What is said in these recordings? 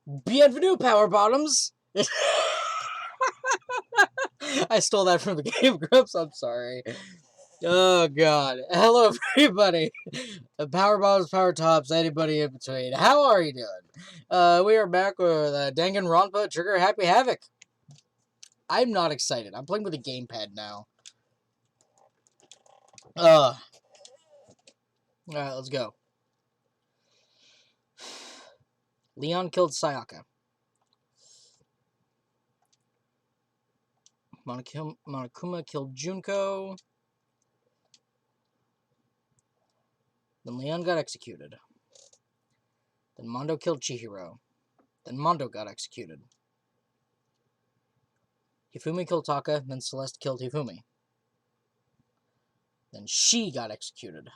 Bienvenue, Power Bottoms! I stole that from the Game Grumps, I'm sorry. Oh, God. Hello, everybody. Power Bottoms, Power Tops, anybody in between. How are you doing? We are back with Danganronpa, Trigger, Happy Havoc. I'm not excited. I'm playing with a gamepad now. Alright, let's go. Leon killed Sayaka. Monokuma killed Junko. Then Leon got executed. Then Mondo killed Chihiro. Then Mondo got executed. Hifumi killed Taka, then Celeste killed Hifumi. Then she got executed.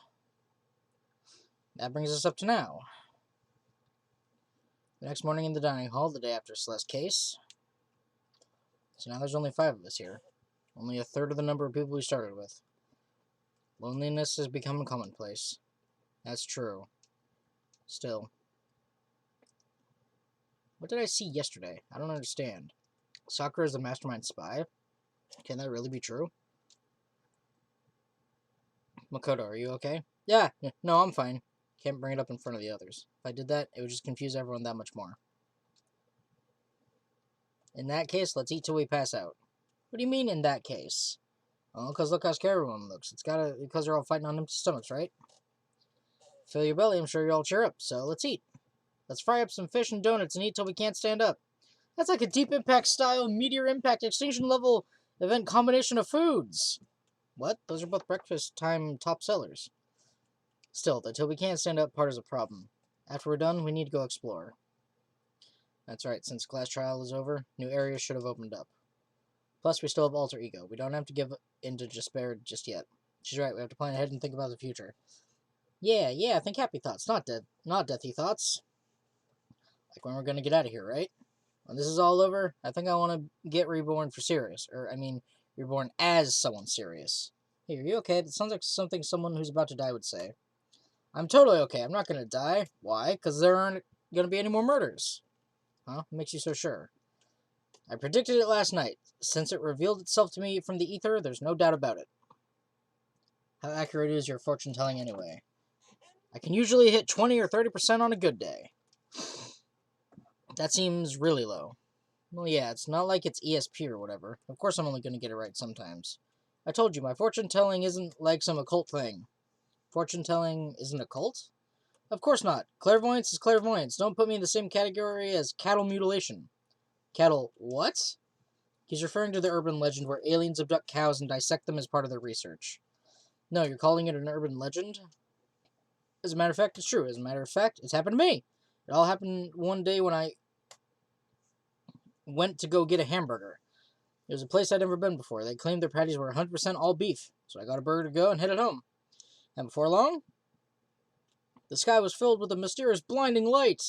That brings us up to now. The next morning in the dining hall, the day after Celeste's case. So now there's only 5 of us here. Only a third of the number of people we started with. Loneliness has become commonplace. That's true. Still. What did I see yesterday? I don't understand. Sakura is the mastermind spy? Can that really be true? Makoto, are you okay? Yeah, no, I'm fine. Can't bring it up in front of the others. If I did that, it would just confuse everyone that much more. In that case, let's eat till we pass out. What do you mean, in that case? Oh, because look how scared everyone looks. It's because they're all fighting on empty stomachs, right? Fill your belly, I'm sure you'll all cheer up, so let's eat. Let's fry up some fish and donuts and eat till we can't stand up. That's like a Deep Impact style, meteor impact, extinction level event combination of foods. What? Those are both breakfast time top sellers. Still, the till we can't stand up part is a problem. After we're done, we need to go explore. That's right, since class trial is over, new areas should have opened up. Plus, we still have alter ego. We don't have to give into despair just yet. She's right, we have to plan ahead and think about the future. Yeah, think happy thoughts, not deathy thoughts. Like when we're gonna get out of here, right? When this is all over, I think I want to get reborn for serious. Reborn as someone serious. Hey, are you okay? That sounds like something someone who's about to die would say. I'm totally okay. I'm not going to die. Why? Because there aren't going to be any more murders. Huh? What makes you so sure? I predicted it last night. Since it revealed itself to me from the ether, there's no doubt about it. How accurate is your fortune telling anyway? I can usually hit 20 or 30% on a good day. That seems really low. Well, yeah, it's not like it's ESP or whatever. Of course I'm only going to get it right sometimes. I told you, my fortune telling isn't like some occult thing. Fortune telling isn't a cult? Of course not. Clairvoyance is clairvoyance. Don't put me in the same category as cattle mutilation. Cattle what? He's referring to the urban legend where aliens abduct cows and dissect them as part of their research. No, you're calling it an urban legend? As a matter of fact, it's true. As a matter of fact, it's happened to me. It all happened one day when I went to go get a hamburger. It was a place I'd never been before. They claimed their patties were 100% all beef, so I got a burger to go and headed home. And before long, the sky was filled with a mysterious blinding light.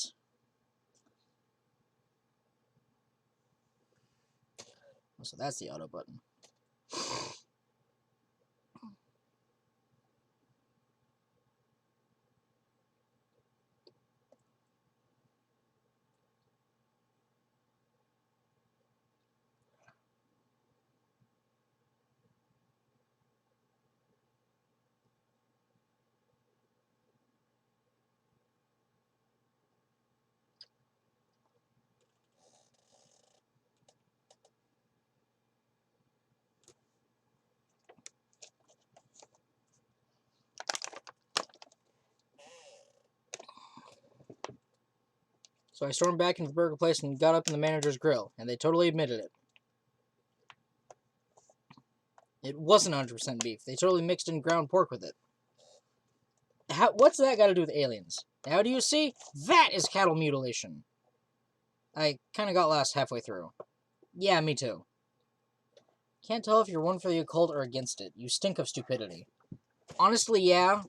So that's the auto button. So I stormed back into the burger place and got up in the manager's grill, and they totally admitted it. It wasn't 100% beef. They totally mixed in ground pork with it. What's that got to do with aliens? Now do you see? That is cattle mutilation. I kind of got lost halfway through. Yeah, me too. Can't tell if you're one for the occult or against it. You stink of stupidity. Honestly, yeah.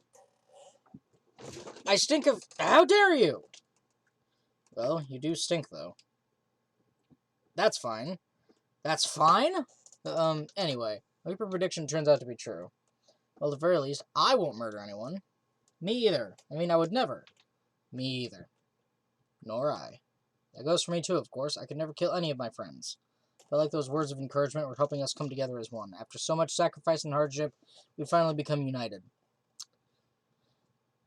I stink of... How dare you? Well, you do stink, though. That's fine. That's fine? Anyway. I hope your prediction turns out to be true. Well, at the very least, I won't murder anyone. Me either. I mean, I would never. Me either. Nor I. That goes for me too, of course. I could never kill any of my friends. Felt like those words of encouragement were helping us come together as one. After so much sacrifice and hardship, we finally become united.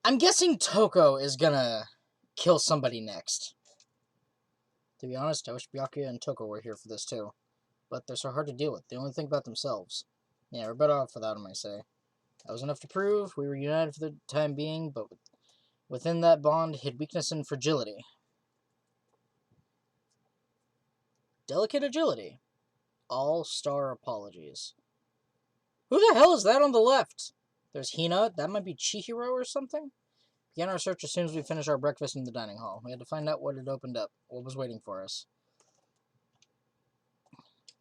I'm guessing Toko is gonna kill somebody next. To be honest, I wish Byakuya and Toko were here for this too. But they're so hard to deal with. They only think about themselves. Yeah, we're better off without them, I say. That was enough to prove we were united for the time being, but within that bond hid weakness and fragility. Delicate agility. All-star apologies. Who the hell is that on the left? There's Hina. That might be Chihiro or something? Began our search as soon as we finished our breakfast in the dining hall. We had to find out what had opened up, what was waiting for us.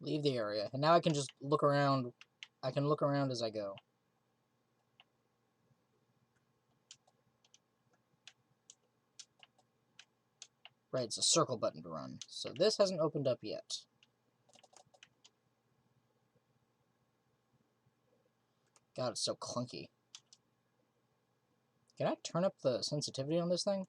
Leave the area. And now I can just look around. I can look around as I go. Right, it's a circle button to run. So this hasn't opened up yet. God, it's so clunky. Can I turn up the sensitivity on this thing?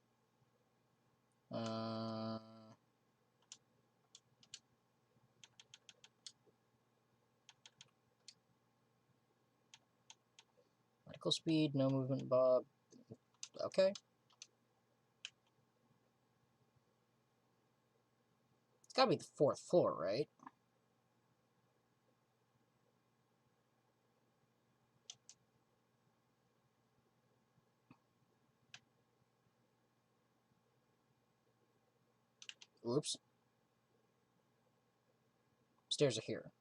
Medical speed, no movement, Bob. Okay. It's gotta be the 4th floor, right? Oops. Stairs are here.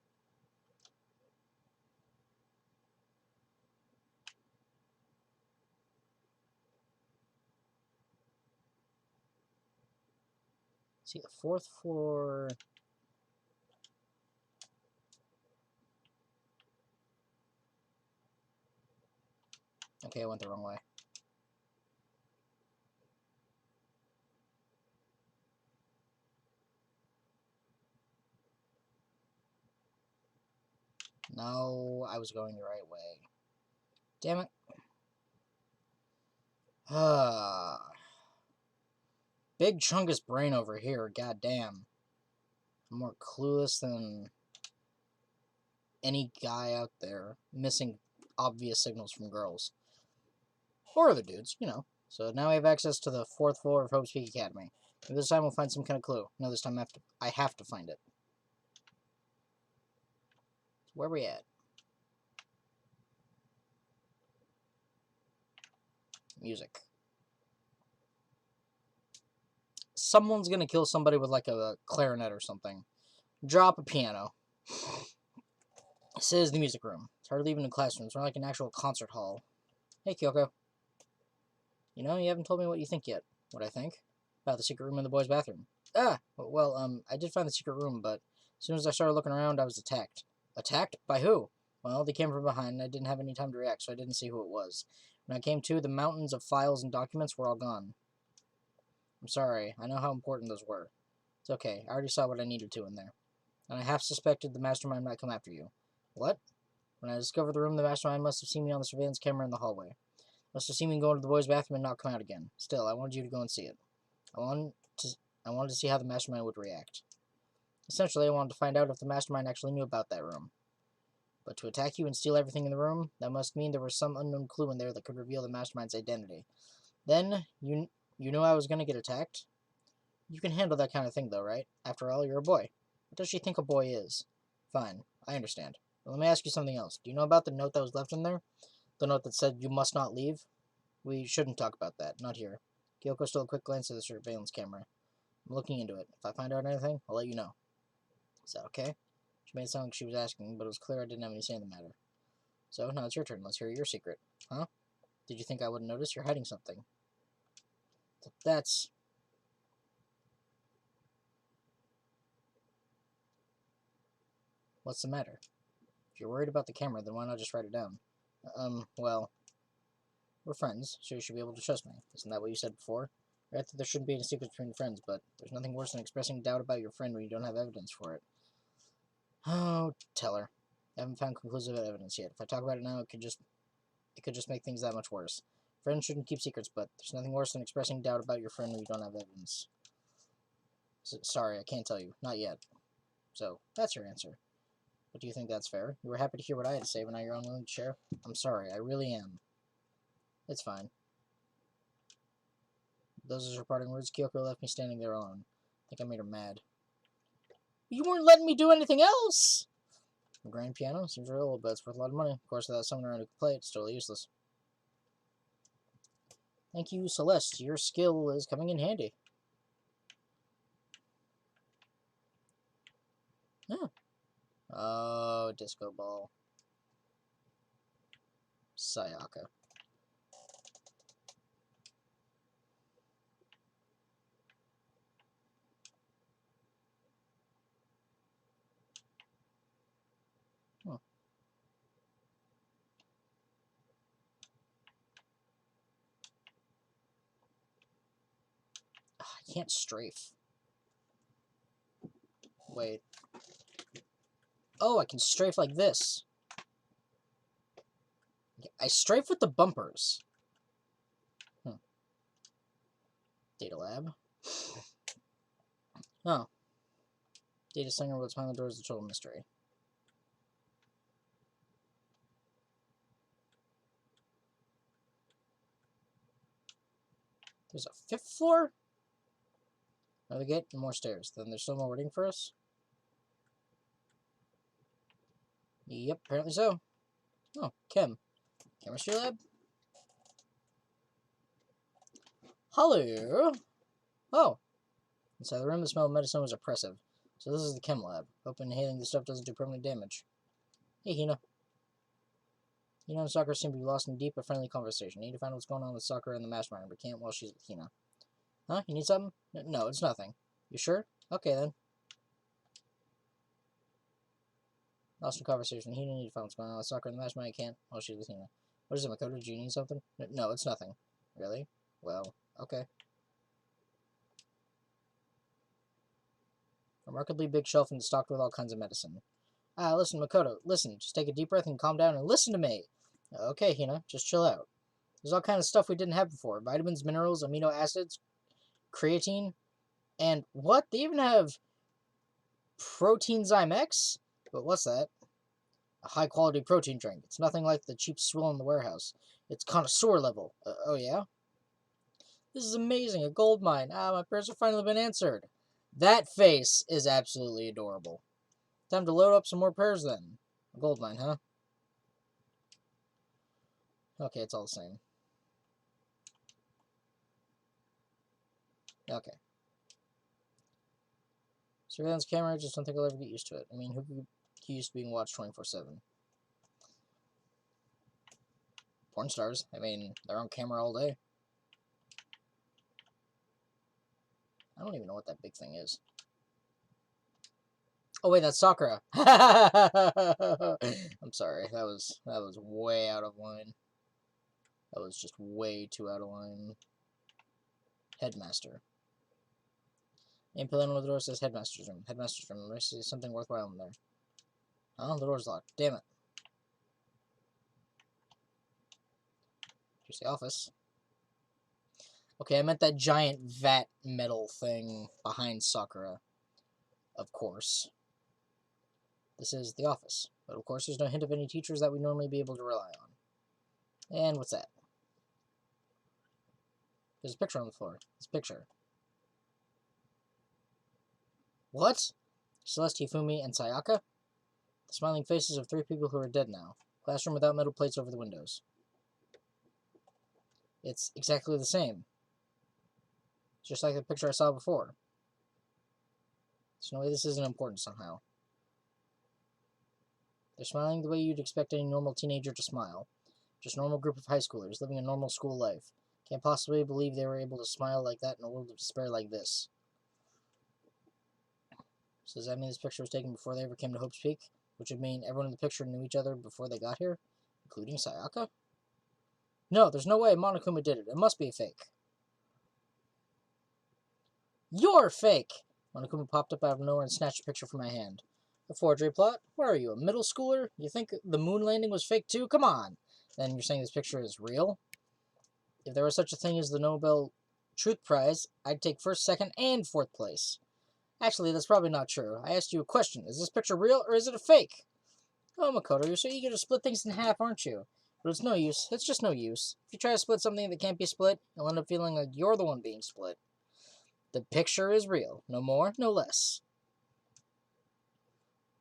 See, the 4th floor... Okay, I went the wrong way. No, I was going the right way. Damn it. Big chungus brain over here, goddamn. I'm more clueless than any guy out there, missing obvious signals from girls. Or other dudes, you know. So now we have access to the 4th floor of Hope's Peak Academy. Maybe this time we'll find some kind of clue. No, this time I have to find it. Where are we at? Music. Someone's gonna kill somebody with like a clarinet or something. Drop a piano. This is the music room. It's hardly even a classroom. It's more like an actual concert hall. Hey, Kyoko. You know, you haven't told me what you think yet. What I think? About the secret room in the boys' bathroom. Ah! Well, I did find the secret room, but as soon as I started looking around, I was attacked. Attacked? By who? Well, they came from behind, and I didn't have any time to react, so I didn't see who it was. When I came to, the mountains of files and documents were all gone. I'm sorry. I know how important those were. It's okay. I already saw what I needed to in there. And I half suspected the mastermind might come after you. What? When I discovered the room, the mastermind must have seen me on the surveillance camera in the hallway. Must have seen me go into the boys' bathroom and not come out again. Still, I wanted you to go and see it. I wanted to see how the mastermind would react. Essentially, I wanted to find out if the mastermind actually knew about that room. But to attack you and steal everything in the room, that must mean there was some unknown clue in there that could reveal the mastermind's identity. Then, you knew I was going to get attacked? You can handle that kind of thing, though, right? After all, you're a boy. What does she think a boy is? Fine, I understand. But let me ask you something else. Do you know about the note that was left in there? The note that said, "You must not leave"? We shouldn't talk about that. Not here. Kyoko stole a quick glance at the surveillance camera. I'm looking into it. If I find out anything, I'll let you know. Is that okay? She made it sound like she was asking, but it was clear I didn't have any say in the matter. So, now it's your turn. Let's hear your secret. Huh? Did you think I wouldn't notice? You're hiding something. That's... What's the matter? If you're worried about the camera, then why not just write it down? Well... We're friends, so you should be able to trust me. Isn't that what you said before? Right, that there shouldn't be any secrets between friends, but there's nothing worse than expressing doubt about your friend when you don't have evidence for it. Oh, tell her. I haven't found conclusive evidence yet. If I talk about it now, it could just make things that much worse. Friends shouldn't keep secrets, but there's nothing worse than expressing doubt about your friend when you don't have evidence. Sorry, I can't tell you. Not yet. So, that's your answer. But do you think that's fair? You were happy to hear what I had to say, but now you're unwilling to share? I'm sorry, I really am. It's fine. Those are her parting words. Kyoko left me standing there alone. I think I made her mad. You weren't letting me do anything else! A grand piano? Seems real old, but it's worth a lot of money. Of course, without someone around who can play it, it's totally useless. Thank you, Celeste. Your skill is coming in handy. Huh. Oh, disco ball. Sayaka. Huh. I can't strafe. Wait. Oh, I can strafe like this. I strafe with the bumpers. Data lab. Oh. Data singer what's behind the door is a total mystery. There's a 5th floor? Another gate and more stairs. Then there's still more waiting for us? Yep, apparently so. Oh, chem. Chemistry lab? Hello! Oh. Inside the room, the smell of medicine was oppressive. So this is the chem lab. Hoping inhaling this stuff doesn't do permanent damage. Hey, Hina. Hina and Sakura seem to be lost in deep but friendly conversation. Need to find out what's going on with Sakura and the mastermind, but can't while she's with Hina. Huh? You need something? No, it's nothing. You sure? Okay, then. Lost in conversation. Hina need to find what's going on with Sakura and the mastermind. Can't while she's with Hina. What is it, Makoto? Do you need something? No, it's nothing. Really? Well, okay. Remarkably big shelf and stocked with all kinds of medicine. Listen, Makoto, listen. Just take a deep breath and calm down and listen to me. Okay, Hina, just chill out. There's all kinds of stuff we didn't have before. Vitamins, minerals, amino acids, creatine, and what? They even have Proteinzyme X? But what's that? A high-quality protein drink. It's nothing like the cheap swill in the warehouse. It's connoisseur level. Oh, yeah? This is amazing. A gold mine. My prayers have finally been answered. That face is absolutely adorable. Time to load up some more prayers, then. A gold mine, huh? Okay, it's all the same. Okay. Surveillance camera, I just don't think I'll ever get used to it. I mean, who could get used to being watched 24/7? Porn stars. I mean, they're on camera all day. I don't even know what that big thing is. Oh wait, that's Sakura. I'm sorry. That was way out of line. That was just way too out of line. Headmaster. Name pillar on the door says Headmaster's room. Headmaster's room. I see something worthwhile in there. Oh, the door's locked. Damn it. Here's the office. Okay, I meant that giant vat metal thing behind Sakura. Of course. This is the office. But of course, there's no hint of any teachers that we'd normally be able to rely on. And what's that? There's a picture on the floor. This picture. What? Celeste, Hifumi, and Sayaka? The smiling faces of 3 people who are dead now. Classroom without metal plates over the windows. It's exactly the same. Just like the picture I saw before. There's no way this isn't important somehow. They're smiling the way you'd expect any normal teenager to smile. Just a normal group of high schoolers living a normal school life. Can't possibly believe they were able to smile like that in a world of despair like this. So does that mean this picture was taken before they ever came to Hope's Peak? Which would mean everyone in the picture knew each other before they got here? Including Sayaka? No, there's no way Monokuma did it. It must be a fake. You're fake! Monokuma popped up out of nowhere and snatched a picture from my hand. A forgery plot? What are you, a middle schooler? You think the moon landing was fake too? Come on! Then you're saying this picture is real? If there was such a thing as the Nobel Truth Prize, I'd take 1st, 2nd, and 4th place. Actually, that's probably not true. I asked you a question. Is this picture real or is it a fake? Oh, Makoto, you're so eager to split things in half, aren't you? But it's no use. It's just no use. If you try to split something that can't be split, you'll end up feeling like you're the one being split. The picture is real. No more, no less.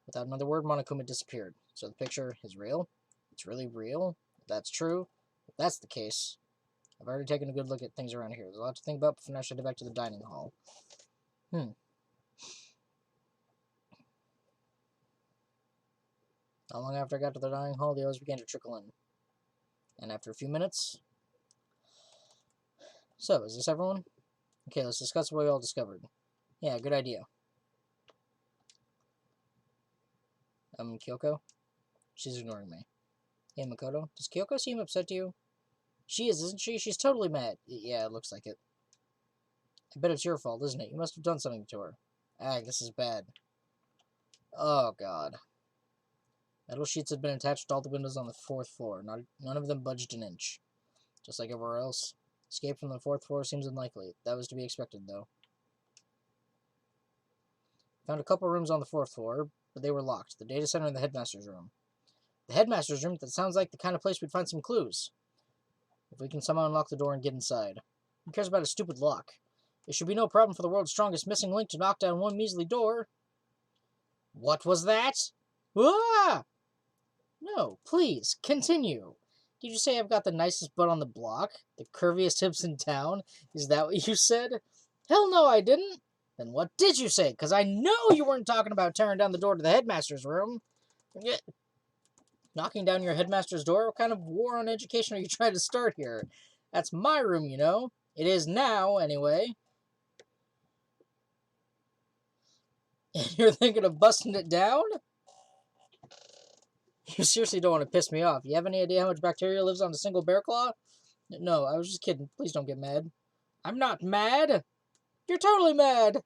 Without another word, Monokuma disappeared. So the picture is real? It's really real? If that's true, if that's the case, I've already taken a good look at things around here. There's a lot to think about before I should head back to the dining hall. Not long after I got to the dining hall, the others began to trickle in. And after a few minutes... So, is this everyone? Okay, let's discuss what we all discovered. Yeah, good idea. Kyoko? She's ignoring me. Hey, Makoto, does Kyoko seem upset to you? She is, isn't she? She's totally mad. Yeah, it looks like it. I bet it's your fault, isn't it? You must have done something to her. This is bad. Oh, God. Metal sheets had been attached to all the windows on the 4th floor. None of them budged an inch. Just like everywhere else. Escape from the 4th floor seems unlikely. That was to be expected, though. Found a couple rooms on the 4th floor, but they were locked. The data center and the headmaster's room. The headmaster's room? That sounds like the kind of place we'd find some clues. If we can somehow unlock the door and get inside. Who cares about a stupid lock? It should be no problem for the world's strongest missing link to knock down one measly door. What was that? Ah! No, please, continue. Did you say I've got the nicest butt on the block? The curviest hips in town? Is that what you said? Hell no, I didn't. Then what did you say? Because I know you weren't talking about tearing down the door to the headmaster's room. Knocking down your headmaster's door? What kind of war on education are you trying to start here? That's my room, you know. It is now, anyway. And you're thinking of busting it down? You seriously don't want to piss me off. You have any idea how much bacteria lives on a single bear claw? No, I was just kidding. Please don't get mad. I'm not mad. You're totally mad.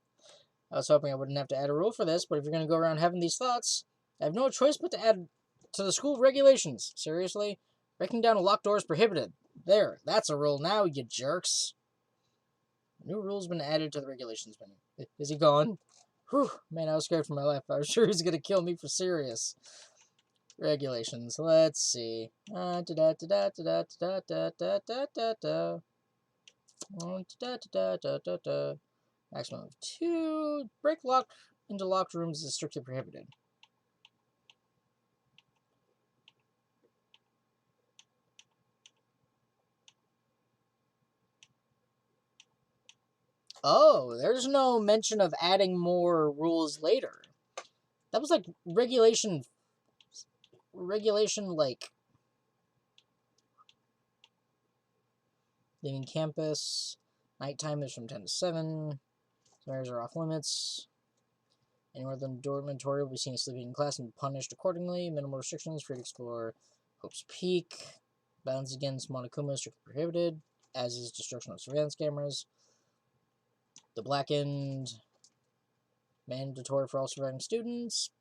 I was hoping I wouldn't have to add a rule for this, but if you're going to go around having these thoughts, I have no choice but to add to the school regulations. Seriously? Breaking down a locked door is prohibited. There, that's a rule now, you jerks. New rule's been added to the regulations menu. Is he gone? Whew, man, I was scared for my life. I was sure he was going to kill me for serious. Regulations. Let's see. Maximum of 2. Break lock into locked rooms is strictly prohibited. Oh, there's no mention of adding more rules later. That was like regulation like leaving campus. Nighttime is from 10 to 7. Scenarios are off limits. Anywhere than dormitory will be seen as sleeping in class and punished accordingly. Minimal restrictions, free to explore Hope's Peak. Violence against Monokuma is strictly prohibited, as is destruction of surveillance cameras. The blackened, mandatory for all surviving students.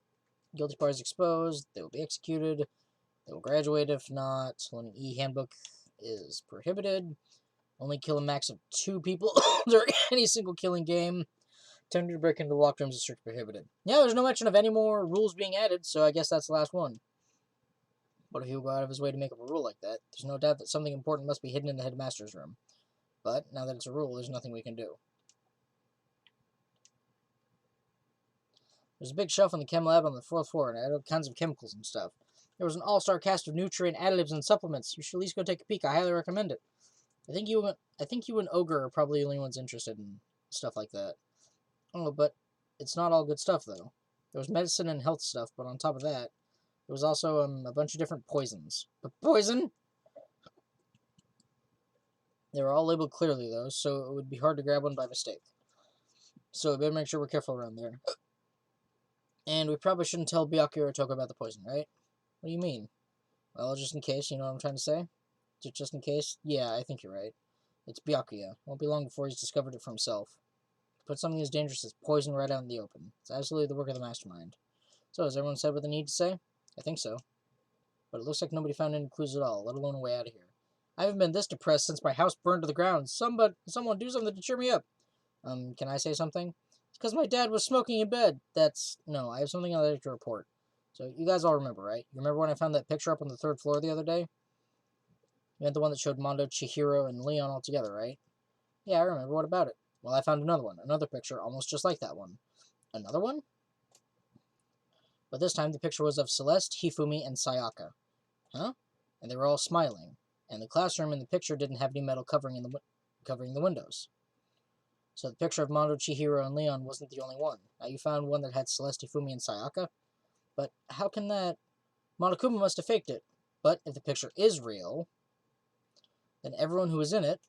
Guilty parties exposed. They will be executed. They will graduate if not. An e-handbook is prohibited. Only kill a max of 2 people during any single killing game. Attempting to break into locked rooms is strictly prohibited. Yeah, there's no mention of any more rules being added, so I guess that's the last one. But if he will go out of his way to make up a rule like that, there's no doubt that something important must be hidden in the headmaster's room. But, now that it's a rule, there's nothing we can do. There's a big shelf in the chem lab on the 4th floor, and it had all kinds of chemicals and stuff. There was an all-star cast of nutrient additives and supplements. You should at least go take a peek. I highly recommend it. I think you and Ogre are probably the only ones interested in stuff like that. Oh, but it's not all good stuff, though. There was medicine and health stuff, but on top of that, there was also a bunch of different poisons. But poison? They were all labeled clearly, though, so it would be hard to grab one by mistake. So we better make sure we're careful around there. And we probably shouldn't tell Byakuya or Toko about the poison, right? What do you mean? Well, just in case, you know what I'm trying to say? Just in case? Yeah, I think you're right. It's Byakuya. Won't be long before he's discovered it for himself. Put something as dangerous as poison right out in the open. It's absolutely the work of the mastermind. So, has everyone said what they need to say? I think so. But it looks like nobody found any clues at all, let alone a way out of here. I haven't been this depressed since my house burned to the ground. Someone do something to cheer me up. Can I say something? Because my dad was smoking in bed. No, I have something I'd like to report. So, you guys all remember, right? You remember when I found that picture up on the 3rd floor the other day? You meant the one that showed Mondo, Chihiro, and Leon all together, right? Yeah, I remember. What about it? Well, I found another one. Another picture, almost just like that one. Another one? But this time, the picture was of Celeste, Hifumi, and Sayaka. Huh? And they were all smiling. And the classroom in the picture didn't have any metal covering the windows. So the picture of Mondo, Chihiro, and Leon wasn't the only one. Now you found one that had Celeste, Hifumi, and Sayaka? But how can that... Monokuma must have faked it. But if the picture is real, then everyone who was in it,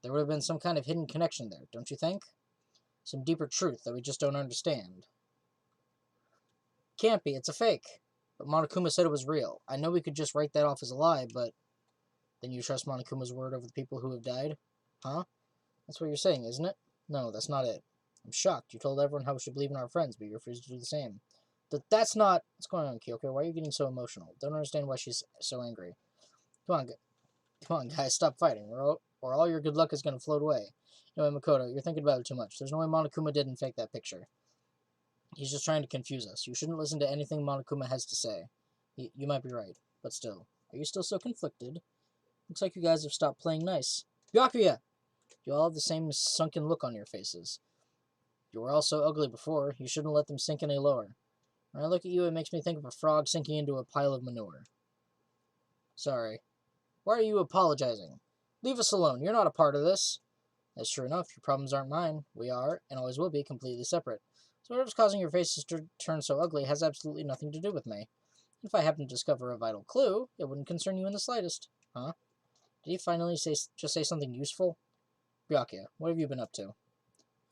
there would have been some kind of hidden connection there, don't you think? Some deeper truth that we just don't understand. Can't be, it's a fake. But Monokuma said it was real. I know we could just write that off as a lie, but... Then you trust Monokuma's word over the people who have died? Huh? That's what you're saying, isn't it? No, that's not it. I'm shocked. You told everyone how we should believe in our friends, but you refused to do the same. That's not... What's going on, Kyoko? Why are you getting so emotional? Don't understand why she's so angry. Come on, guys, stop fighting, or all your good luck is going to float away. Anyway, Makoto, you're thinking about it too much. There's no way Monokuma didn't fake that picture. He's just trying to confuse us. You shouldn't listen to anything Monokuma has to say. You might be right, but still. Are you still so conflicted? Looks like you guys have stopped playing nice. Byakuya! You all have the same sunken look on your faces. You were all so ugly before, you shouldn't let them sink any lower. When I look at you, it makes me think of a frog sinking into a pile of manure. Sorry. Why are you apologizing? Leave us alone. You're not a part of this. That's true enough. Your problems aren't mine. We are, and always will be, completely separate. So whatever's causing your faces to turn so ugly has absolutely nothing to do with me. If I happen to discover a vital clue, it wouldn't concern you in the slightest. Huh? Did you finally just say something useful? Byakuya, what have you been up to?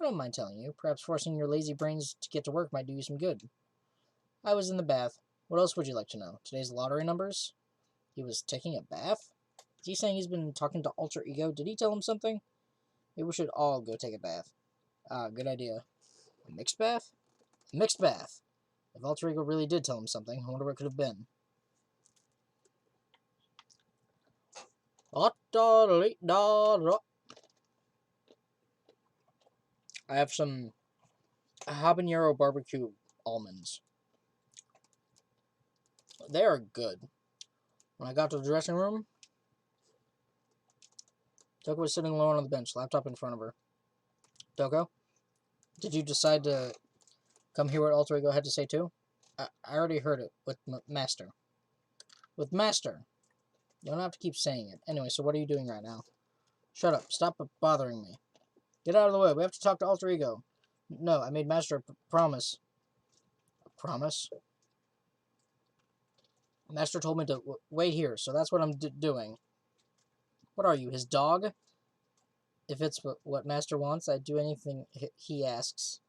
I don't mind telling you. Perhaps forcing your lazy brains to get to work might do you some good. I was in the bath. What else would you like to know? Today's lottery numbers? He was taking a bath? Is he saying he's been talking to Alter Ego? Did he tell him something? Maybe we should all go take a bath. Ah, good idea. A mixed bath? A mixed bath. If Alter Ego really did tell him something, I wonder what it could have been. I have some habanero barbecue almonds. They are good. When I got to the dressing room, Toko was sitting alone on the bench, laptop in front of her. Toko, did you decide to come hear what Alter Ego had to say too? I already heard it with Master. With Master. You don't have to keep saying it. Anyway, so what are you doing right now? Shut up. Stop bothering me. Get out of the way. We have to talk to Alter Ego. No, I made Master a promise. A promise? Master told me to wait here, so that's what I'm doing. What are you, his dog? If it's what Master wants, I'd do anything he asks.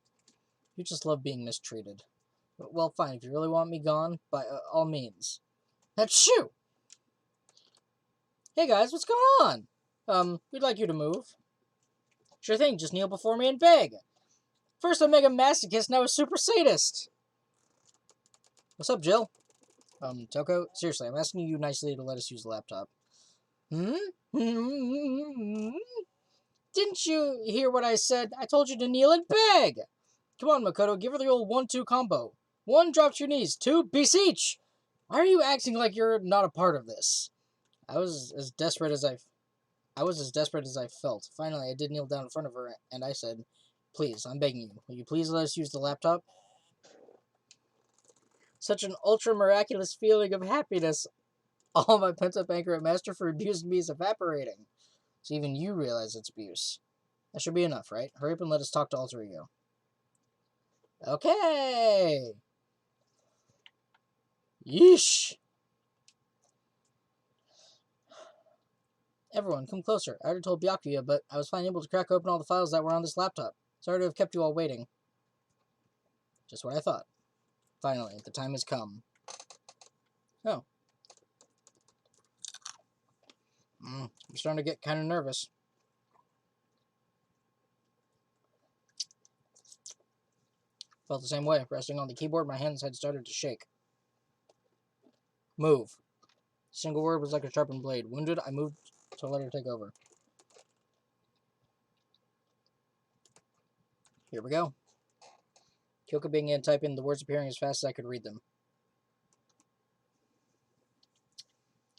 You just love being mistreated. Well, fine. If you really want me gone, by all means. Achoo! Hey guys, what's going on? We'd like you to move. Sure thing, just kneel before me and beg. First a mega masochist, now a super sadist. What's up, Jill? Toko, seriously, I'm asking you nicely to let us use the laptop. Didn't you hear what I said? I told you to kneel and beg! Come on, Makoto, give her the old 1-2 combo. 1, drop to your knees. 2, beseech! Why are you acting like you're not a part of this? I was as desperate as I felt. Finally, I did kneel down in front of her, and I said, please, I'm begging you, will you please let us use the laptop? Such an ultra-miraculous feeling of happiness. All my pent-up anger at Master for abusing me is evaporating. So even you realize it's abuse. That should be enough, right? Hurry up and let us talk to Alter Ego. Okay! Yeesh! Everyone, come closer. I already told Byakuya, but I was finally able to crack open all the files that were on this laptop. Sorry to have kept you all waiting. Just what I thought. Finally, the time has come. Oh. I'm starting to get kind of nervous. Felt the same way. Resting on the keyboard, my hands had started to shake. Move. A single word was like a sharpened blade. Wounded, I moved to let her take over. Here we go. Kyoko began typing, the words appearing as fast as I could read them.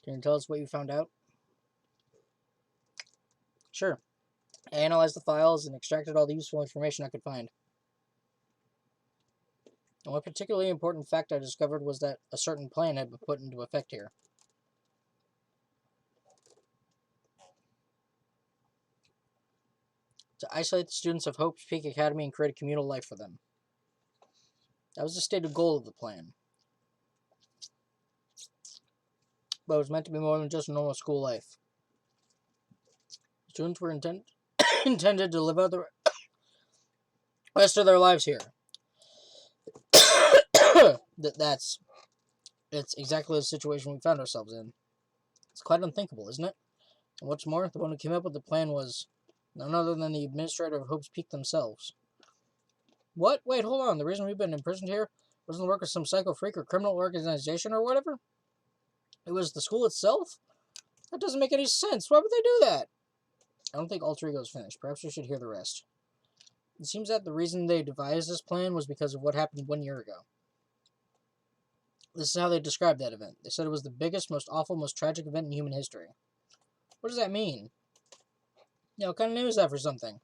Can you tell us what you found out? Sure. I analyzed the files and extracted all the useful information I could find. And one particularly important fact I discovered was that a certain plan had been put into effect here. To isolate the students of Hope's Peak Academy and create a communal life for them. That was the stated goal of the plan. But it was meant to be more than just a normal school life. Students were intended to live out the rest of their lives here. It's exactly the situation we found ourselves in. It's quite unthinkable, isn't it? And what's more, the one who came up with the plan was none other than the administrator of Hope's Peak themselves. What? Wait, hold on. The reason we've been imprisoned here wasn't the work of some psycho freak or criminal organization or whatever? It was the school itself? That doesn't make any sense. Why would they do that? I don't think Alter Ego is finished. Perhaps we should hear the rest. It seems that the reason they devised this plan was because of what happened 1 year ago. This is how they described that event. They said it was the biggest, most awful, most tragic event in human history. What does that mean? Yeah, what kind of name is that for something?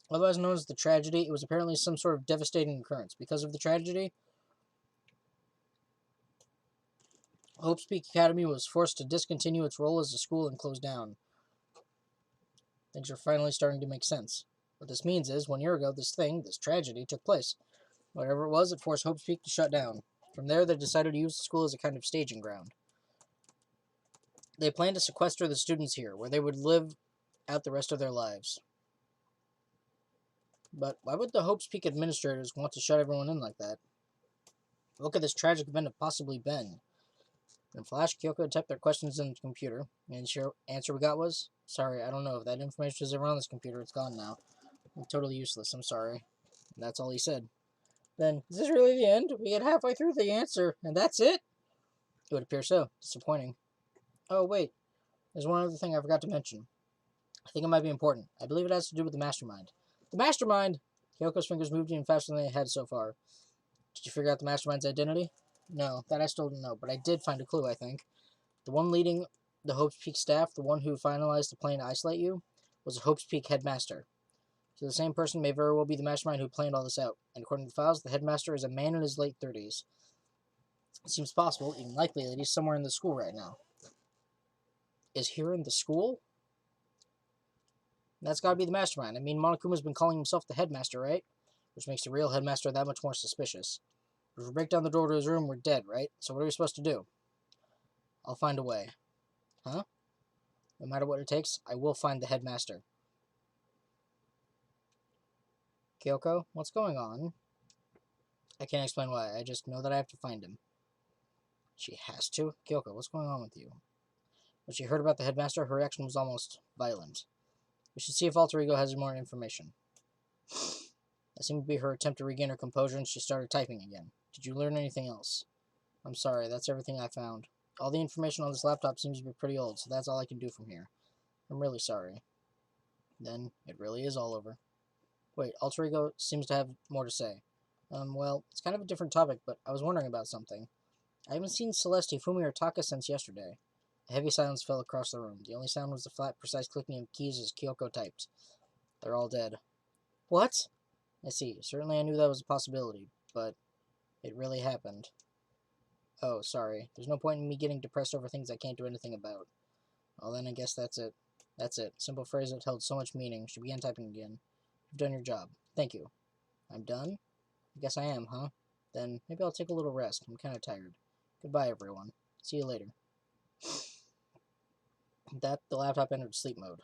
Otherwise known as the tragedy, it was apparently some sort of devastating occurrence. Because of the tragedy, Hope's Peak Academy was forced to discontinue its role as a school and close down. Things are finally starting to make sense. What this means is, 1 year ago, this tragedy, took place. Whatever it was, it forced Hope's Peak to shut down. From there, they decided to use the school as a kind of staging ground. They planned to sequester the students here, where they would live out the rest of their lives. But why would the Hope's Peak administrators want to shut everyone in like that? What could this tragic event have possibly been? In Flash, Kyoko typed their questions into the computer, and the answer we got was, sorry, I don't know. If that information is ever on this computer, it's gone now. I'm totally useless, I'm sorry. And that's all he said. Then, is this really the end? We get halfway through the answer, and that's it? It would appear so. Disappointing. Oh, wait. There's one other thing I forgot to mention. I think it might be important. I believe it has to do with the mastermind. The mastermind! Kyoko's fingers moved even faster than they had so far. Did you figure out the mastermind's identity? No, that I still don't know, but I did find a clue, I think. The one leading the Hope's Peak staff, the one who finalized the plan to isolate you, was a Hope's Peak headmaster. So the same person may very well be the mastermind who planned all this out. And according to the files, the headmaster is a man in his late 30s. It seems possible, even likely, that he's somewhere in the school right now. Is here in the school? That's gotta be the mastermind. I mean, Monokuma's been calling himself the headmaster, right? Which makes the real headmaster that much more suspicious. If we break down the door to his room, we're dead, right? So what are we supposed to do? I'll find a way. Huh? No matter what it takes, I will find the headmaster. Kyoko, what's going on? I can't explain why. I just know that I have to find him. She has to? Kyoko, what's going on with you? When she heard about the headmaster, her reaction was almost violent. We should see if Alter Ego has more information. That seemed to be her attempt to regain her composure, and she started typing again. Did you learn anything else? I'm sorry, that's everything I found. All the information on this laptop seems to be pretty old, so that's all I can do from here. I'm really sorry. Then, it really is all over. Wait, Alter Ego seems to have more to say. Well, it's kind of a different topic, but I was wondering about something. I haven't seen Celeste, Hifumi, or Taka since yesterday. A heavy silence fell across the room. The only sound was the flat, precise clicking of keys as Kyoko typed. They're all dead. What? I see. Certainly I knew that was a possibility, but it really happened. Oh, sorry. There's no point in me getting depressed over things I can't do anything about. Well, then I guess that's it. That's it. Simple phrase that held so much meaning. She began typing again. You've done your job. Thank you. I'm done? I guess I am, huh? Then maybe I'll take a little rest. I'm kind of tired. Goodbye, everyone. See you later. The laptop entered sleep mode.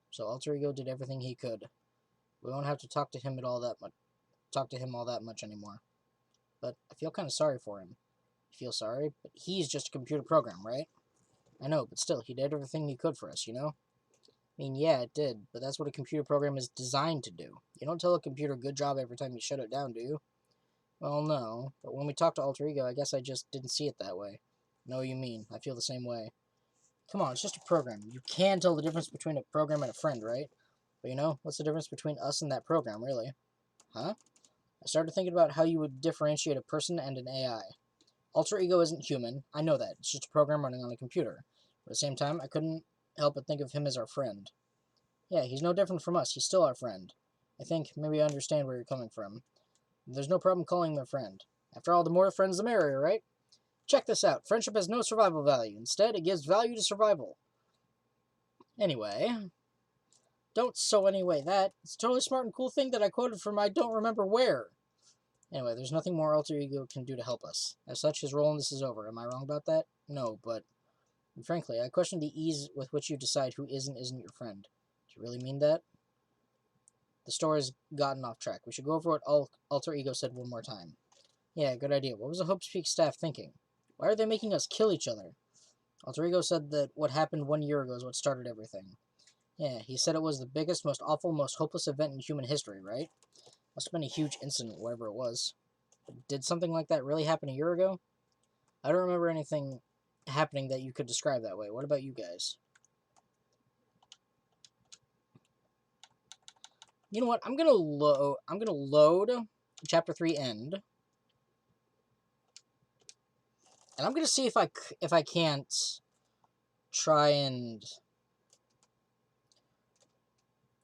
So Alter Ego did everything he could. We won't have to talk to him all that much anymore. But I feel kind of sorry for him. You feel sorry? But he's just a computer program, right? I know, but still, he did everything he could for us, you know? I mean, yeah, it did, but that's what a computer program is designed to do. You don't tell a computer good job every time you shut it down, do you? Well, no, but when we talked to Alter Ego, I guess I just didn't see it that way. I know what you mean. I feel the same way. Come on, it's just a program. You can tell the difference between a program and a friend, right? But you know, what's the difference between us and that program, really? Huh? I started thinking about how you would differentiate a person and an AI. Alter ego isn't human. I know that. It's just a program running on a computer. But at the same time, I couldn't help but think of him as our friend. Yeah, he's no different from us. He's still our friend. I think maybe I understand where you're coming from. There's no problem calling him a friend. After all, the more friends, the merrier, right? Check this out. Friendship has no survival value. Instead, it gives value to survival. Anyway. Don't so anyway that. It's a totally smart and cool thing that I quoted from I don't remember where. Anyway, there's nothing more Alter Ego can do to help us. As such, his role in this is over. Am I wrong about that? No, but frankly, I question the ease with which you decide who is and isn't your friend. Do you really mean that? The story's gotten off track. We should go over what Alter Ego said one more time. Yeah, good idea. What was the Hope Speak staff thinking? Why are they making us kill each other? Alter Ego said that what happened 1 year ago is what started everything. Yeah, he said it was the biggest, most awful, most hopeless event in human history, right? Must have been a huge incident, whatever it was. But did something like that really happen a year ago? I don't remember anything happening that you could describe that way. What about you guys? You know what? I'm gonna load chapter 3 end. And I'm gonna see if I can't try and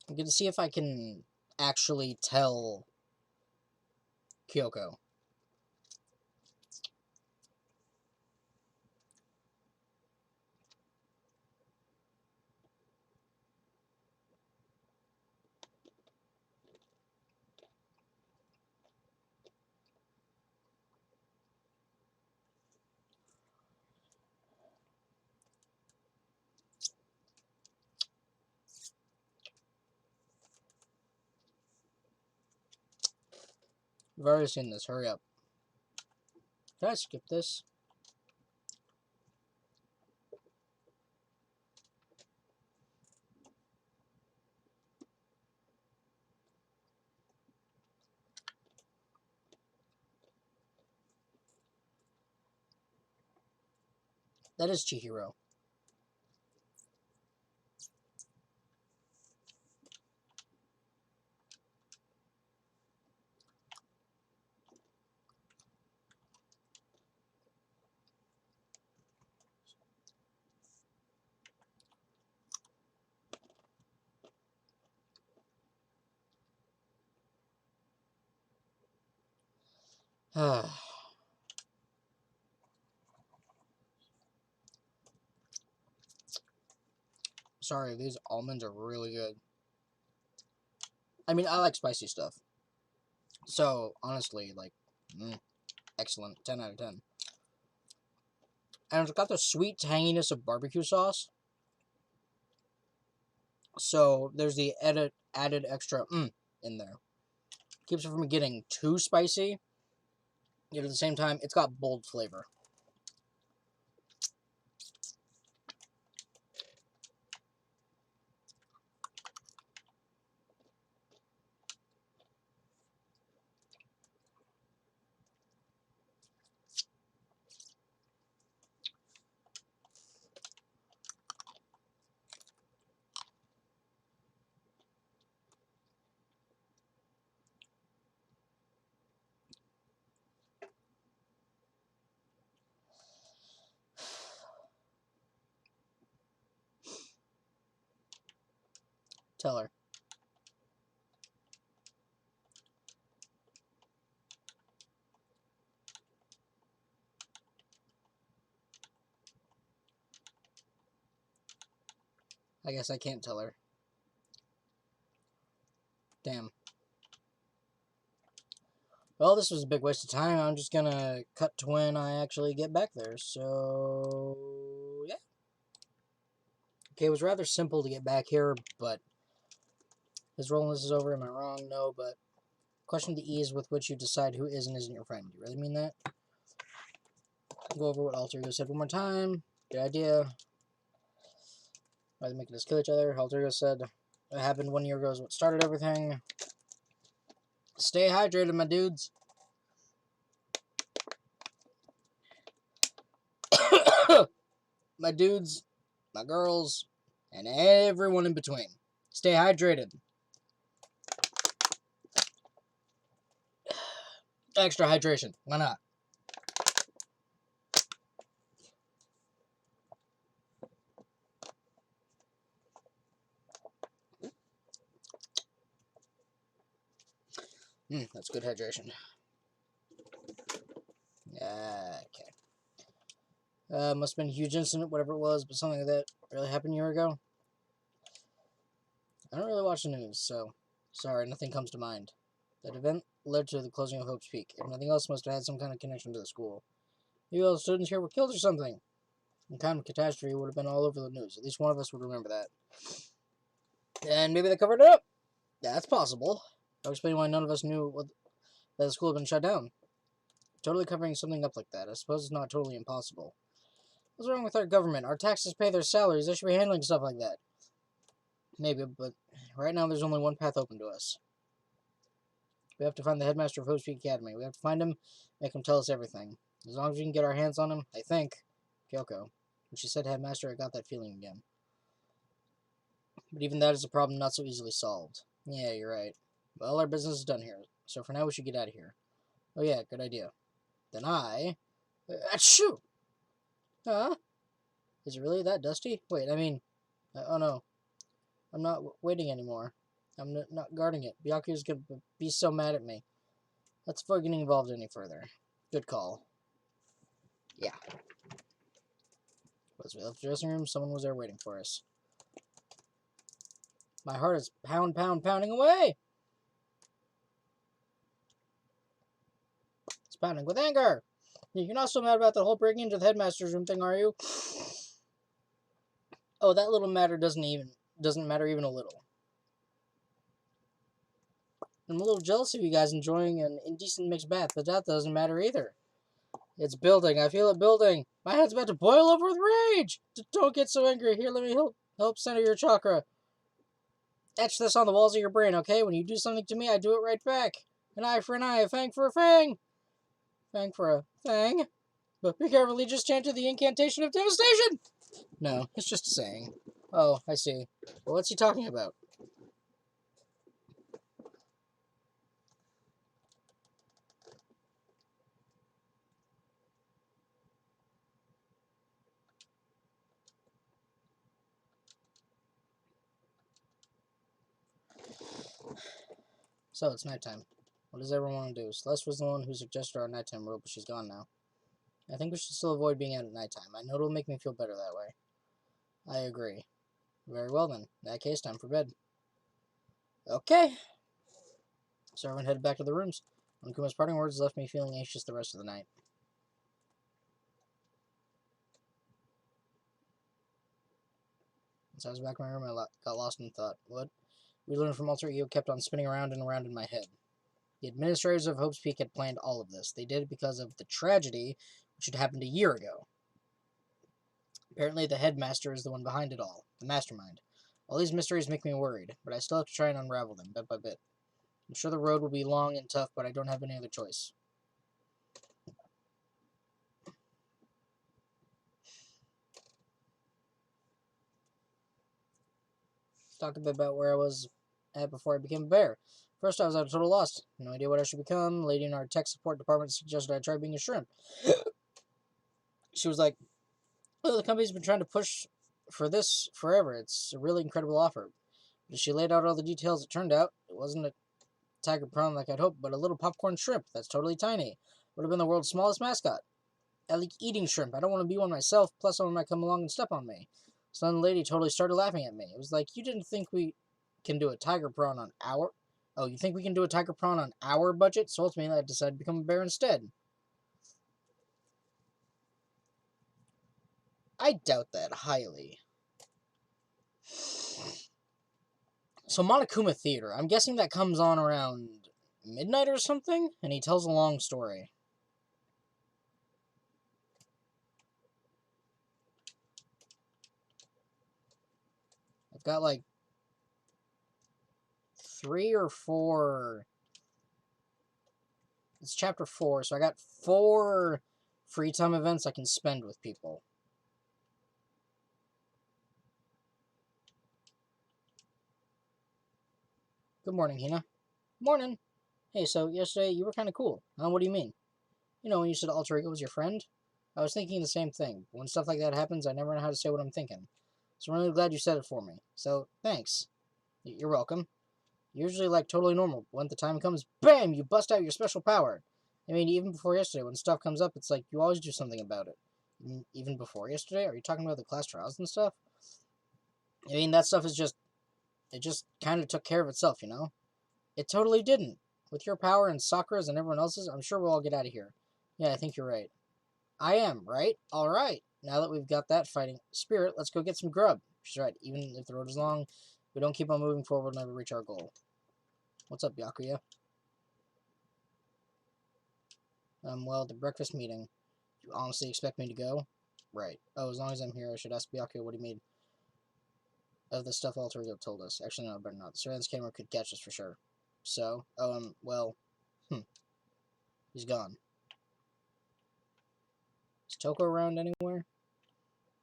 I'm gonna see if I can actually tell Kyoko. We've already seen this. Hurry up. Can I skip this? That is Chihiro. Sorry, these almonds are really good. I mean, I like spicy stuff. So, honestly, like, excellent. 10 out of 10. And it's got the sweet tanginess of barbecue sauce. So, there's the added extra in there. Keeps it from getting too spicy. Yet at the same time, it's got bold flavor. Tell her. I guess I can't tell her. Damn. Well, this was a big waste of time. I'm just gonna cut to when I actually get back there. So, yeah. Okay, it was rather simple to get back here, but his role in this is over. Am I wrong? No, but question the ease with which you decide who is and isn't your friend. You really mean that? Go over what Alter Ego said one more time. Good idea. Why are they making us kill each other? Alter Ego said it happened 1 year ago is what started everything. Stay hydrated, my dudes. My dudes. my girls, and everyone in between. Stay hydrated. Extra hydration. Why not? That's good hydration. Okay. Must have been a huge incident, whatever it was, but something like that really happened a year ago. I don't really watch the news, so sorry, nothing comes to mind. That event led to the closing of Hope's Peak. If nothing else, must have had some kind of connection to the school. Maybe all the students here were killed or something. Some kind of catastrophe would have been all over the news. At least one of us would remember that. And maybe they covered it up. That's possible. I'll explain why none of us knew that the school had been shut down. Totally covering something up like that. I suppose it's not totally impossible. What's wrong with our government? Our taxes pay their salaries. They should be handling stuff like that. Maybe, but right now there's only one path open to us. We have to find the headmaster of Hope's Peak Academy. We have to find him, make him tell us everything. As long as we can get our hands on him, I think. Kyoko. When she said headmaster, I got that feeling again. But even that is a problem not so easily solved. Yeah, you're right. Well, our business is done here, so for now we should get out of here. Oh yeah, good idea. Then Achoo! Huh? Is it really that dusty? Wait, I mean... oh no. I'm not waiting anymore. I'm not guarding it. Byakuya's gonna be so mad at me. Let's avoid getting involved any further. Good call. Yeah. As we left the dressing room, someone was there waiting for us. My heart is pounding away! It's pounding with anger! You're not so mad about the whole breaking into the headmaster's room thing, are you? Oh, that little matter doesn't matter even a little. I'm a little jealous of you guys enjoying an indecent mixed bath, but that doesn't matter either. It's building. I feel it building. My head's about to boil over with rage. Don't get so angry. Here, let me help center your chakra. Etch this on the walls of your brain, okay? When you do something to me, I do it right back. An eye for an eye, a fang for a fang. Fang for a fang. But be careful, he just chanted the incantation of devastation. No, it's just a saying. Oh, I see. Well, what's he talking about? So, it's nighttime. What does everyone want to do? Celeste was the one who suggested our nighttime rule, but she's gone now. I think we should still avoid being out at nighttime. I know it'll make me feel better that way. I agree. Very well then. In that case, time for bed. Okay. So everyone headed back to the rooms. Kuma's parting words left me feeling anxious the rest of the night. As I was back in my room, I got lost in thought. What we learned from Alter Ego kept on spinning around and around in my head. The administrators of Hope's Peak had planned all of this. They did it because of the tragedy which had happened a year ago. Apparently, the headmaster is the one behind it all, the mastermind. All these mysteries make me worried, but I still have to try and unravel them, bit by bit. I'm sure the road will be long and tough, but I don't have any other choice. Talk a bit about where I was at before I became a bear. First, I was at a total loss. No idea what I should become. The lady in our tech support department suggested I try being a shrimp. She was like, oh, the company's been trying to push for this forever. It's a really incredible offer. But as she laid out all the details, it turned out it wasn't a tiger prawn like I'd hoped, but a little popcorn shrimp that's totally tiny. Would have been the world's smallest mascot. I like eating shrimp. I don't want to be one myself, plus someone might come along and step on me. So then the lady totally started laughing at me. It was like, you didn't think we can do a tiger prawn on our... Oh, you think we can do a tiger prawn on our budget? So ultimately I decided to become a bear instead. I doubt that highly. So Monokuma Theater, I'm guessing that comes on around midnight or something? And he tells a long story. I've got like 3 or 4... It's chapter 4, so I got 4 free time events I can spend with people. Good morning, Hina. Morning. Hey, so yesterday you were kind of cool. What do you mean? You know, when you said alter ego was your friend? I was thinking the same thing. When stuff like that happens, I never know how to say what I'm thinking. So I'm really glad you said it for me. So, thanks. You're welcome. Usually, like, totally normal. When the time comes, BAM! You bust out your special power. I mean, even before yesterday, when stuff comes up, it's like you always do something about it. Even before yesterday? Are you talking about the class trials and stuff? I mean, that stuff is just... It just kind of took care of itself, you know? It totally didn't. With your power and Sakura's and everyone else's, I'm sure we'll all get out of here. Yeah, I think you're right. I am, right? Alright. Now that we've got that fighting spirit, let's go get some grub. She's right. Even if the road is long, we don't keep on moving forward, we'll never reach our goal. What's up, Byakuya? Well, the breakfast meeting. You honestly expect me to go? Right. Oh, as long as I'm here, I should ask Byakuya what he made of the stuff Alter Ego told us. Actually, no, I better not. The surveillance camera could catch us for sure. So, well, he's gone. Is Toko around anywhere?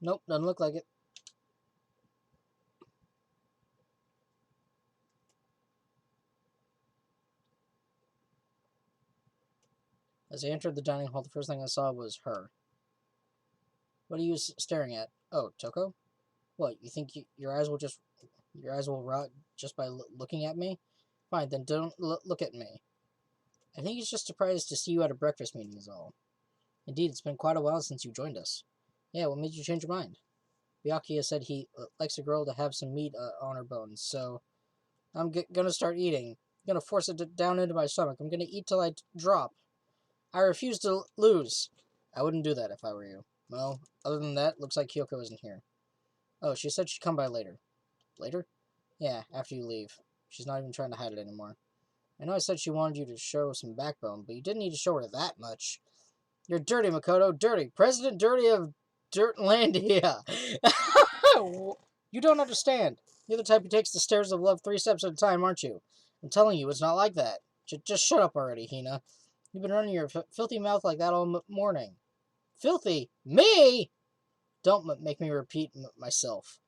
Nope, doesn't look like it. As I entered the dining hall, the first thing I saw was her. What are you staring at? Oh, Toko? What, you think your eyes will rot just by looking at me? Fine, then don't look at me. I think he's just surprised to see you at a breakfast meeting is all. Indeed, it's been quite a while since you joined us. Yeah, what made you change your mind? Byakuya said he likes a girl to have some meat on her bones, so I'm gonna start eating. I'm gonna force it down into my stomach. I'm gonna eat till I drop. I refuse to lose. I wouldn't do that if I were you. Well, other than that, looks like Kyoko isn't here. Oh, she said she'd come by later. Later? Yeah, after you leave. She's not even trying to hide it anymore. I know I said she wanted you to show some backbone, but you didn't need to show her that much. You're dirty, Makoto. Dirty. President Dirty of Dirtlandia. You don't understand. You're the type who takes the stairs of love 3 steps at a time, aren't you? I'm telling you, it's not like that. Just shut up already, Hina. You've been running your filthy mouth like that all morning. Filthy? Me? Don't make me repeat myself.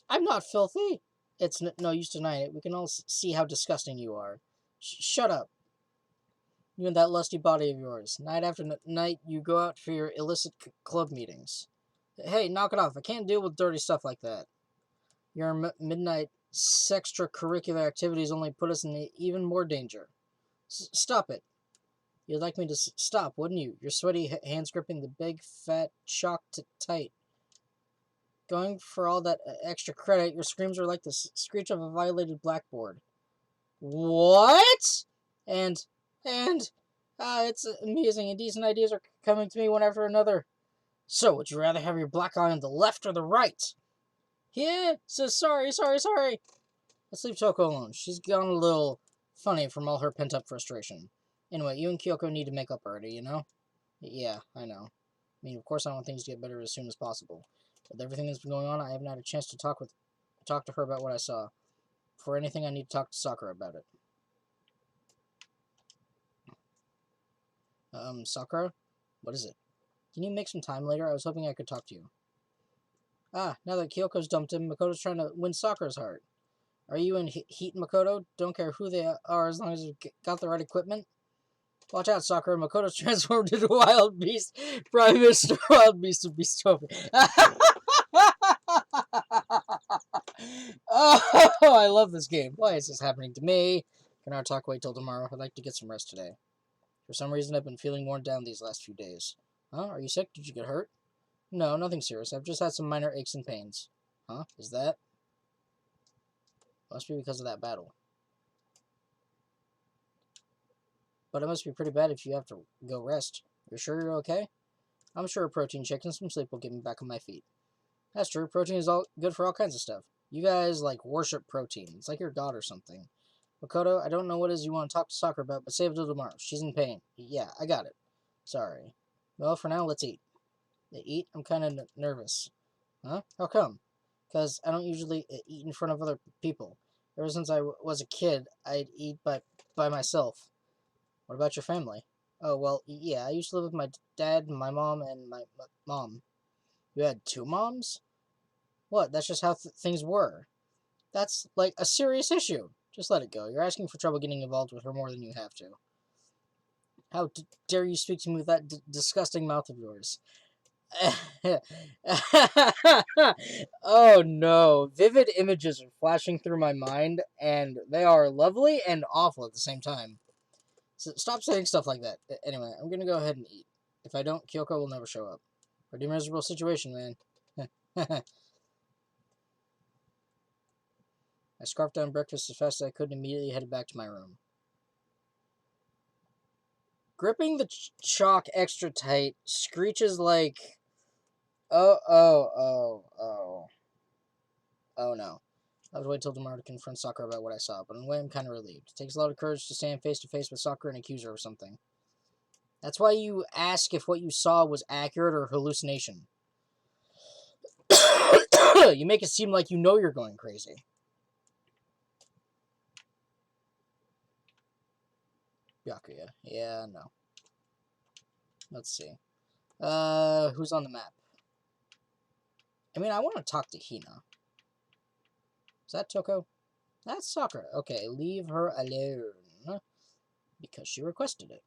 I'm not filthy. It's no use denying it. We can all see how disgusting you are. Shut up. You and that lusty body of yours. Night after night, you go out for your illicit club meetings. Hey, knock it off. I can't deal with dirty stuff like that. Your midnight extracurricular activities only put us in even more danger. Stop it. You'd like me to stop, wouldn't you? Your sweaty hands gripping the big, fat chalk tight. Going for all that extra credit, your screams are like the screech of a violated blackboard. What? And, it's amusing. Indecent ideas are coming to me one after another. So, would you rather have your black eye on the left or the right? Yeah, so sorry. Let's leave Toko alone. She's gone a little funny from all her pent-up frustration. Anyway, you and Kyoko need to make up already, you know? Yeah, I know. I mean, of course I want things to get better as soon as possible. With everything that's been going on, I haven't had a chance to talk to her about what I saw. For anything, I need to talk to Sakura about it. Sakura? What is it? Can you make some time later? I was hoping I could talk to you. Ah, now that Kyoko's dumped him, Makoto's trying to win Sakura's heart. Are you in heat, Makoto? Don't care who they are as long as you've got the right equipment? Watch out, Sakura. Makoto's transformed into a wild beast. Prime Minister Wild Beast of Beastopia. Oh, I love this game. Why is this happening to me? Can our talk wait till tomorrow? I'd like to get some rest today. For some reason, I've been feeling worn down these last few days. Huh? Are you sick? Did you get hurt? No, nothing serious. I've just had some minor aches and pains. Huh? Is that? Must be because of that battle. But it must be pretty bad if you have to go rest. You're sure you're okay? I'm sure a protein shake and some sleep will get me back on my feet. That's true. Protein is all good for all kinds of stuff. You guys, like, worship protein. It's like your god or something. Makoto, I don't know what it is you want to talk to Sakura about, but save it till tomorrow. She's in pain. Yeah, I got it. Sorry. Well, for now, let's eat. Eat? I'm kind of nervous. Huh? How come? Because I don't usually eat in front of other people. Ever since I was a kid, I'd eat by myself. What about your family? Oh, well, yeah, I used to live with my dad, my mom, and my mom. You had 2 moms? What? That's just how things were. That's, like, a serious issue. Just let it go. You're asking for trouble getting involved with her more than you have to. How dare you speak to me with that disgusting mouth of yours? Oh no. Vivid images are flashing through my mind, and they are lovely and awful at the same time. So stop saying stuff like that. Anyway, I'm gonna go ahead and eat. If I don't, Kyoko will never show up. Pretty miserable situation, man. I scarfed down breakfast as fast as I could and immediately headed back to my room. Gripping the chalk extra tight screeches like... Oh no. I was waiting till tomorrow to confront Sakura about what I saw, but in a way I'm kind of relieved. It takes a lot of courage to stand face to face with Sakura and accuse her of something. That's why you ask if what you saw was accurate or hallucination. You make it seem like you know you're going crazy. Byakuya. Yeah, no. Let's see. Who's on the map? I mean, I want to talk to Hina. Is that Toko? That's Sakura. Okay, leave her alone. Because she requested it.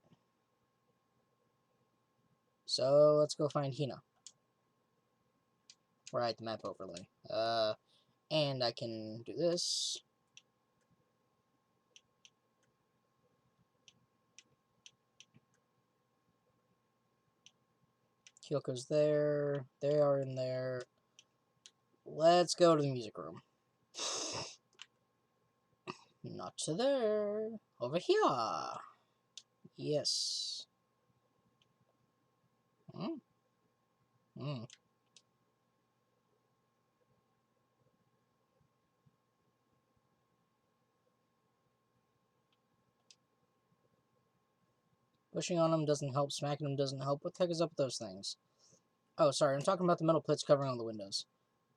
So, let's go find Hina. Right, the map overlay. And I can do this. Kyoko's there. They are in there. Let's go to the music room. Not to there. Over here. Yes. Pushing on them doesn't help. Smacking them doesn't help. What the heck is up with those things? Oh, sorry. I'm talking about the metal plates covering all the windows.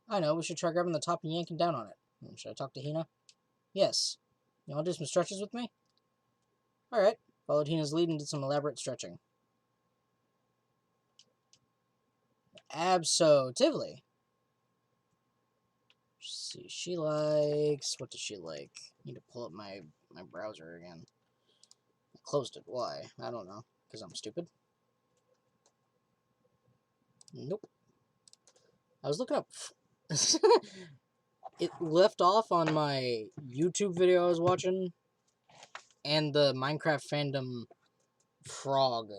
I know. We should try grabbing the top and yanking down on it. Should I talk to Hina? Yes. You want to do some stretches with me? Alright. Followed Hina's lead and did some elaborate stretching. Absolutely. See, she likes... What does she like? I need to pull up my browser again. I closed it. Why? I don't know. Because I'm stupid. Nope. I was looking up... It left off on my YouTube video I was watching, and the Minecraft fandom frog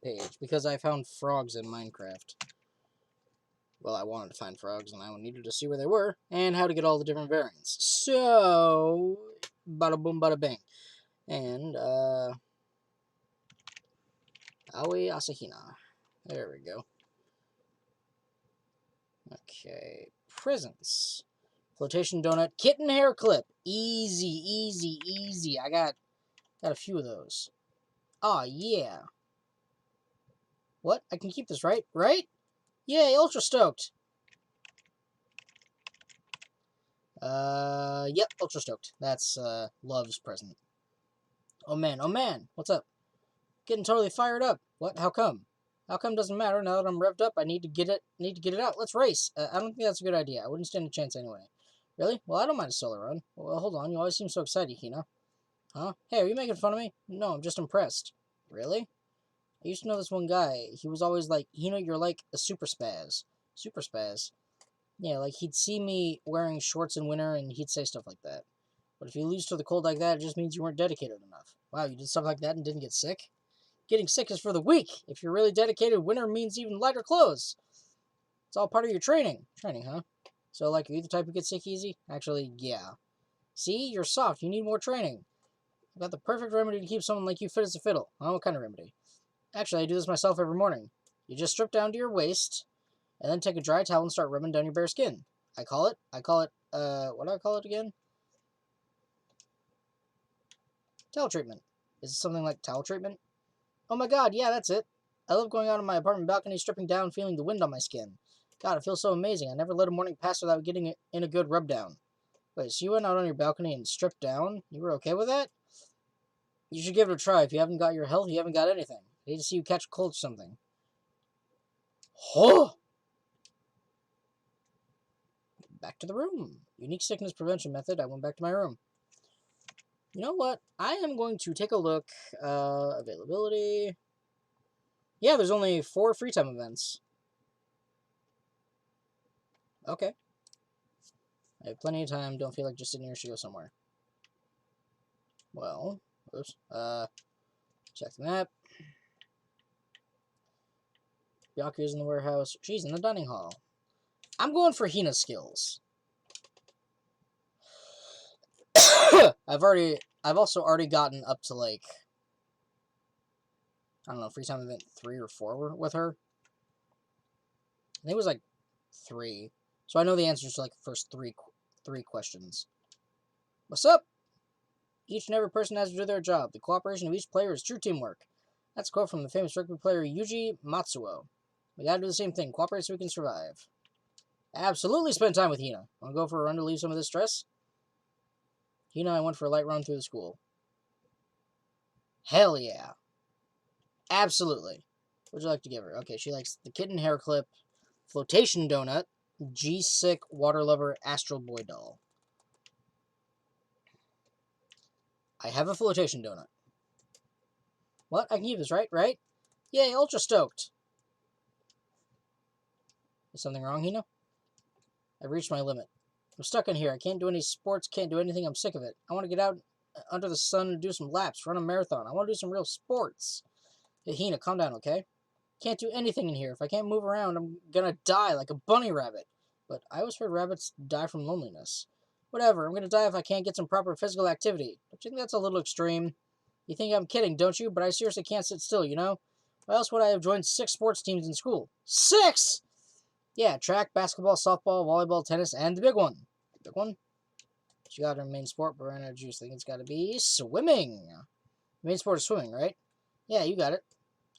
page, because I found frogs in Minecraft. Well, I wanted to find frogs, and I needed to see where they were, and how to get all the different variants. So, bada boom, bada bing. And, Aoi Asahina. There we go. Okay, presents. Flotation donut, kitten hair clip. Easy, easy, easy. I got a few of those. Aw, yeah. What? I can keep this, right? Right? Yay, ultra stoked. Yep, ultra stoked. That's, Love's present. Oh man, what's up? Getting totally fired up. What? How come? How come doesn't matter. Now that I'm revved up, I need to get it out. Let's race. I don't think that's a good idea. I wouldn't stand a chance anyway. Really? Well, I don't mind a solo run. Well, hold on. You always seem so excited, Hina. Huh? Hey, are you making fun of me? No, I'm just impressed. Really? I used to know this one guy. He was always like, Hina, you're like a super spaz. Super spaz? Yeah, like he'd see me wearing shorts in winter and he'd say stuff like that. But if you lose to the cold like that, it just means you weren't dedicated enough. Wow, you did stuff like that and didn't get sick? Getting sick is for the weak. If you're really dedicated, winter means even lighter clothes. It's all part of your training. Training, huh? So, like, are you the type who gets sick easy? Actually, yeah. See? You're soft. You need more training. I've got the perfect remedy to keep someone like you fit as a fiddle. Huh? What kind of remedy? Actually, I do this myself every morning. You just strip down to your waist, and then take a dry towel and start rubbing down your bare skin. I call it, what do I call it again? Towel treatment. Is it something like towel treatment? Oh my god, yeah, that's it. I love going out on my apartment balcony, stripping down, feeling the wind on my skin. God, it feels so amazing. I never let a morning pass without getting it in a good rub down. Wait, so you went out on your balcony and stripped down? You were okay with that? You should give it a try. If you haven't got your health, you haven't got anything. I hate to see you catch a cold or something. Oh! Back to the room. Unique sickness prevention method. I went back to my room. You know what? I am going to take a look. Availability. Yeah, there's only 4 free time events. Okay. I have plenty of time. Don't feel like just sitting here. Should go somewhere. Well, oops. Check the map. Byakuya's in the warehouse. She's in the dining hall. I'm going for Hina's skills. I've also already gotten up to like, I don't know, free time event 3 or 4 with her. I think it was like 3. So I know the answers to like the first three questions. What's up? Each and every person has to do their job. The cooperation of each player is true teamwork. That's a quote from the famous rugby player Yuji Matsuo. We gotta do the same thing. Cooperate so we can survive. Absolutely spend time with Hina. Wanna go for a run to leave some of this stress? Hina, I went for a light run through the school. Hell yeah. Absolutely. What would you like to give her? Okay, she likes the kitten hair clip, flotation donut, G-Sick water lover astral boy doll. I have a flotation donut. What? I can keep this, right? Right? Yay, ultra stoked. Is something wrong, Hina? I've reached my limit. I'm stuck in here. I can't do any sports, can't do anything. I'm sick of it. I want to get out under the sun and do some laps, run a marathon. I want to do some real sports. Hey, Hina, calm down, okay? Can't do anything in here. If I can't move around, I'm gonna die like a bunny rabbit. But I always heard rabbits die from loneliness. Whatever, I'm gonna die if I can't get some proper physical activity. Don't you think that's a little extreme? You think I'm kidding, don't you? But I seriously can't sit still, you know? Why else would I have joined 6 sports teams in school? 6?! Yeah, track, basketball, softball, volleyball, tennis, and the big one. The big one? She got her main sport, but right now Juice think it's gotta be swimming. Main sport is swimming, right? Yeah, you got it.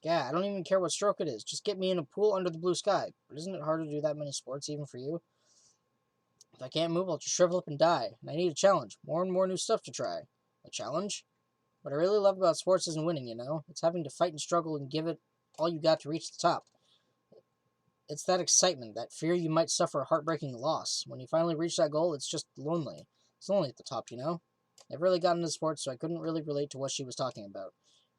Yeah, I don't even care what stroke it is. Just get me in a pool under the blue sky. But isn't it hard to do that many sports, even for you? If I can't move, I'll just shrivel up and die. And I need a challenge. More and more new stuff to try. A challenge? What I really love about sports isn't winning, you know? It's having to fight and struggle and give it all you got to reach the top. It's that excitement, that fear you might suffer a heartbreaking loss. When you finally reach that goal, it's just lonely. It's lonely at the top, you know? I've really gotten into sports, so I couldn't really relate to what she was talking about.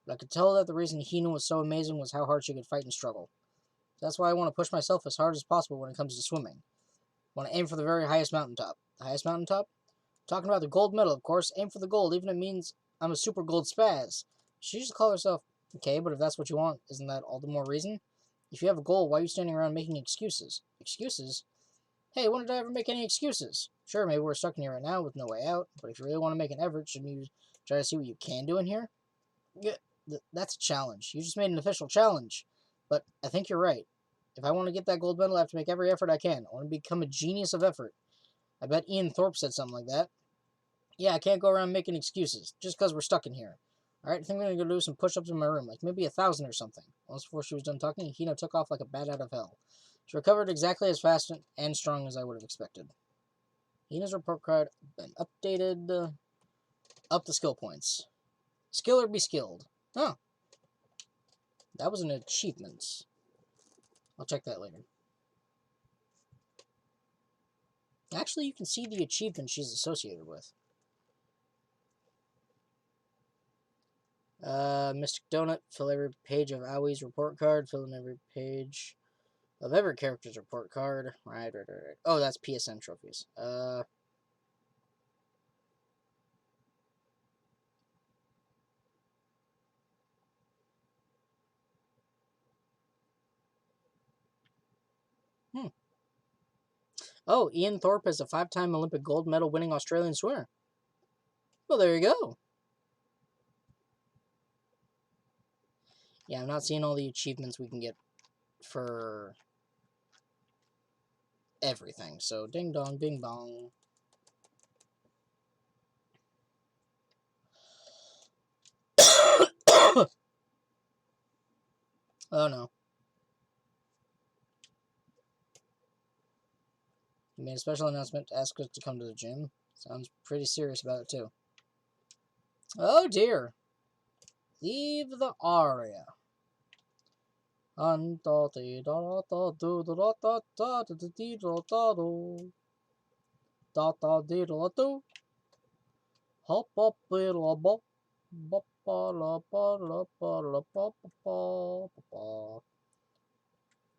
But I could tell that the reason Hina was so amazing was how hard she could fight and struggle. That's why I want to push myself as hard as possible when it comes to swimming. I want to aim for the very highest mountaintop. The highest mountaintop? Talking about the gold medal, of course. Aim for the gold, even if it means I'm a super gold spaz. She used to call herself, okay, but if that's what you want, isn't that all the more reason? If you have a goal, why are you standing around making excuses? Excuses? Hey, when did I ever make any excuses? Sure, maybe we're stuck in here right now with no way out, but if you really want to make an effort, shouldn't you try to see what you can do in here? Yeah, that's a challenge. You just made an official challenge. But I think you're right. If I want to get that gold medal, I have to make every effort I can. I want to become a genius of effort. I bet Ian Thorpe said something like that. Yeah, I can't go around making excuses, just because we're stuck in here. Alright, I think I'm going to go do some push-ups in my room, like maybe 1,000 or something. Once before she was done talking, Hina took off like a bat out of hell. She recovered exactly as fast and strong as I would have expected. Hina's report card been updated. Up the skill points. Skill or be skilled. Oh. That was an achievement. I'll check that later. Actually, you can see the achievement she's associated with. Mystic Donut. Fill every page of Awie's report card. Fill in every page of every character's report card. Right. Oh, that's PSN trophies. Oh, Ian Thorpe is a 5-time Olympic gold medal winning Australian swimmer. Well, there you go. Yeah, I'm not seeing all the achievements we can get for everything. So, ding dong, bing bong. Oh no. He made a special announcement to ask us to come to the gym. Sounds pretty serious about it, too. Oh dear. Leave the aria. Hop up, little bop.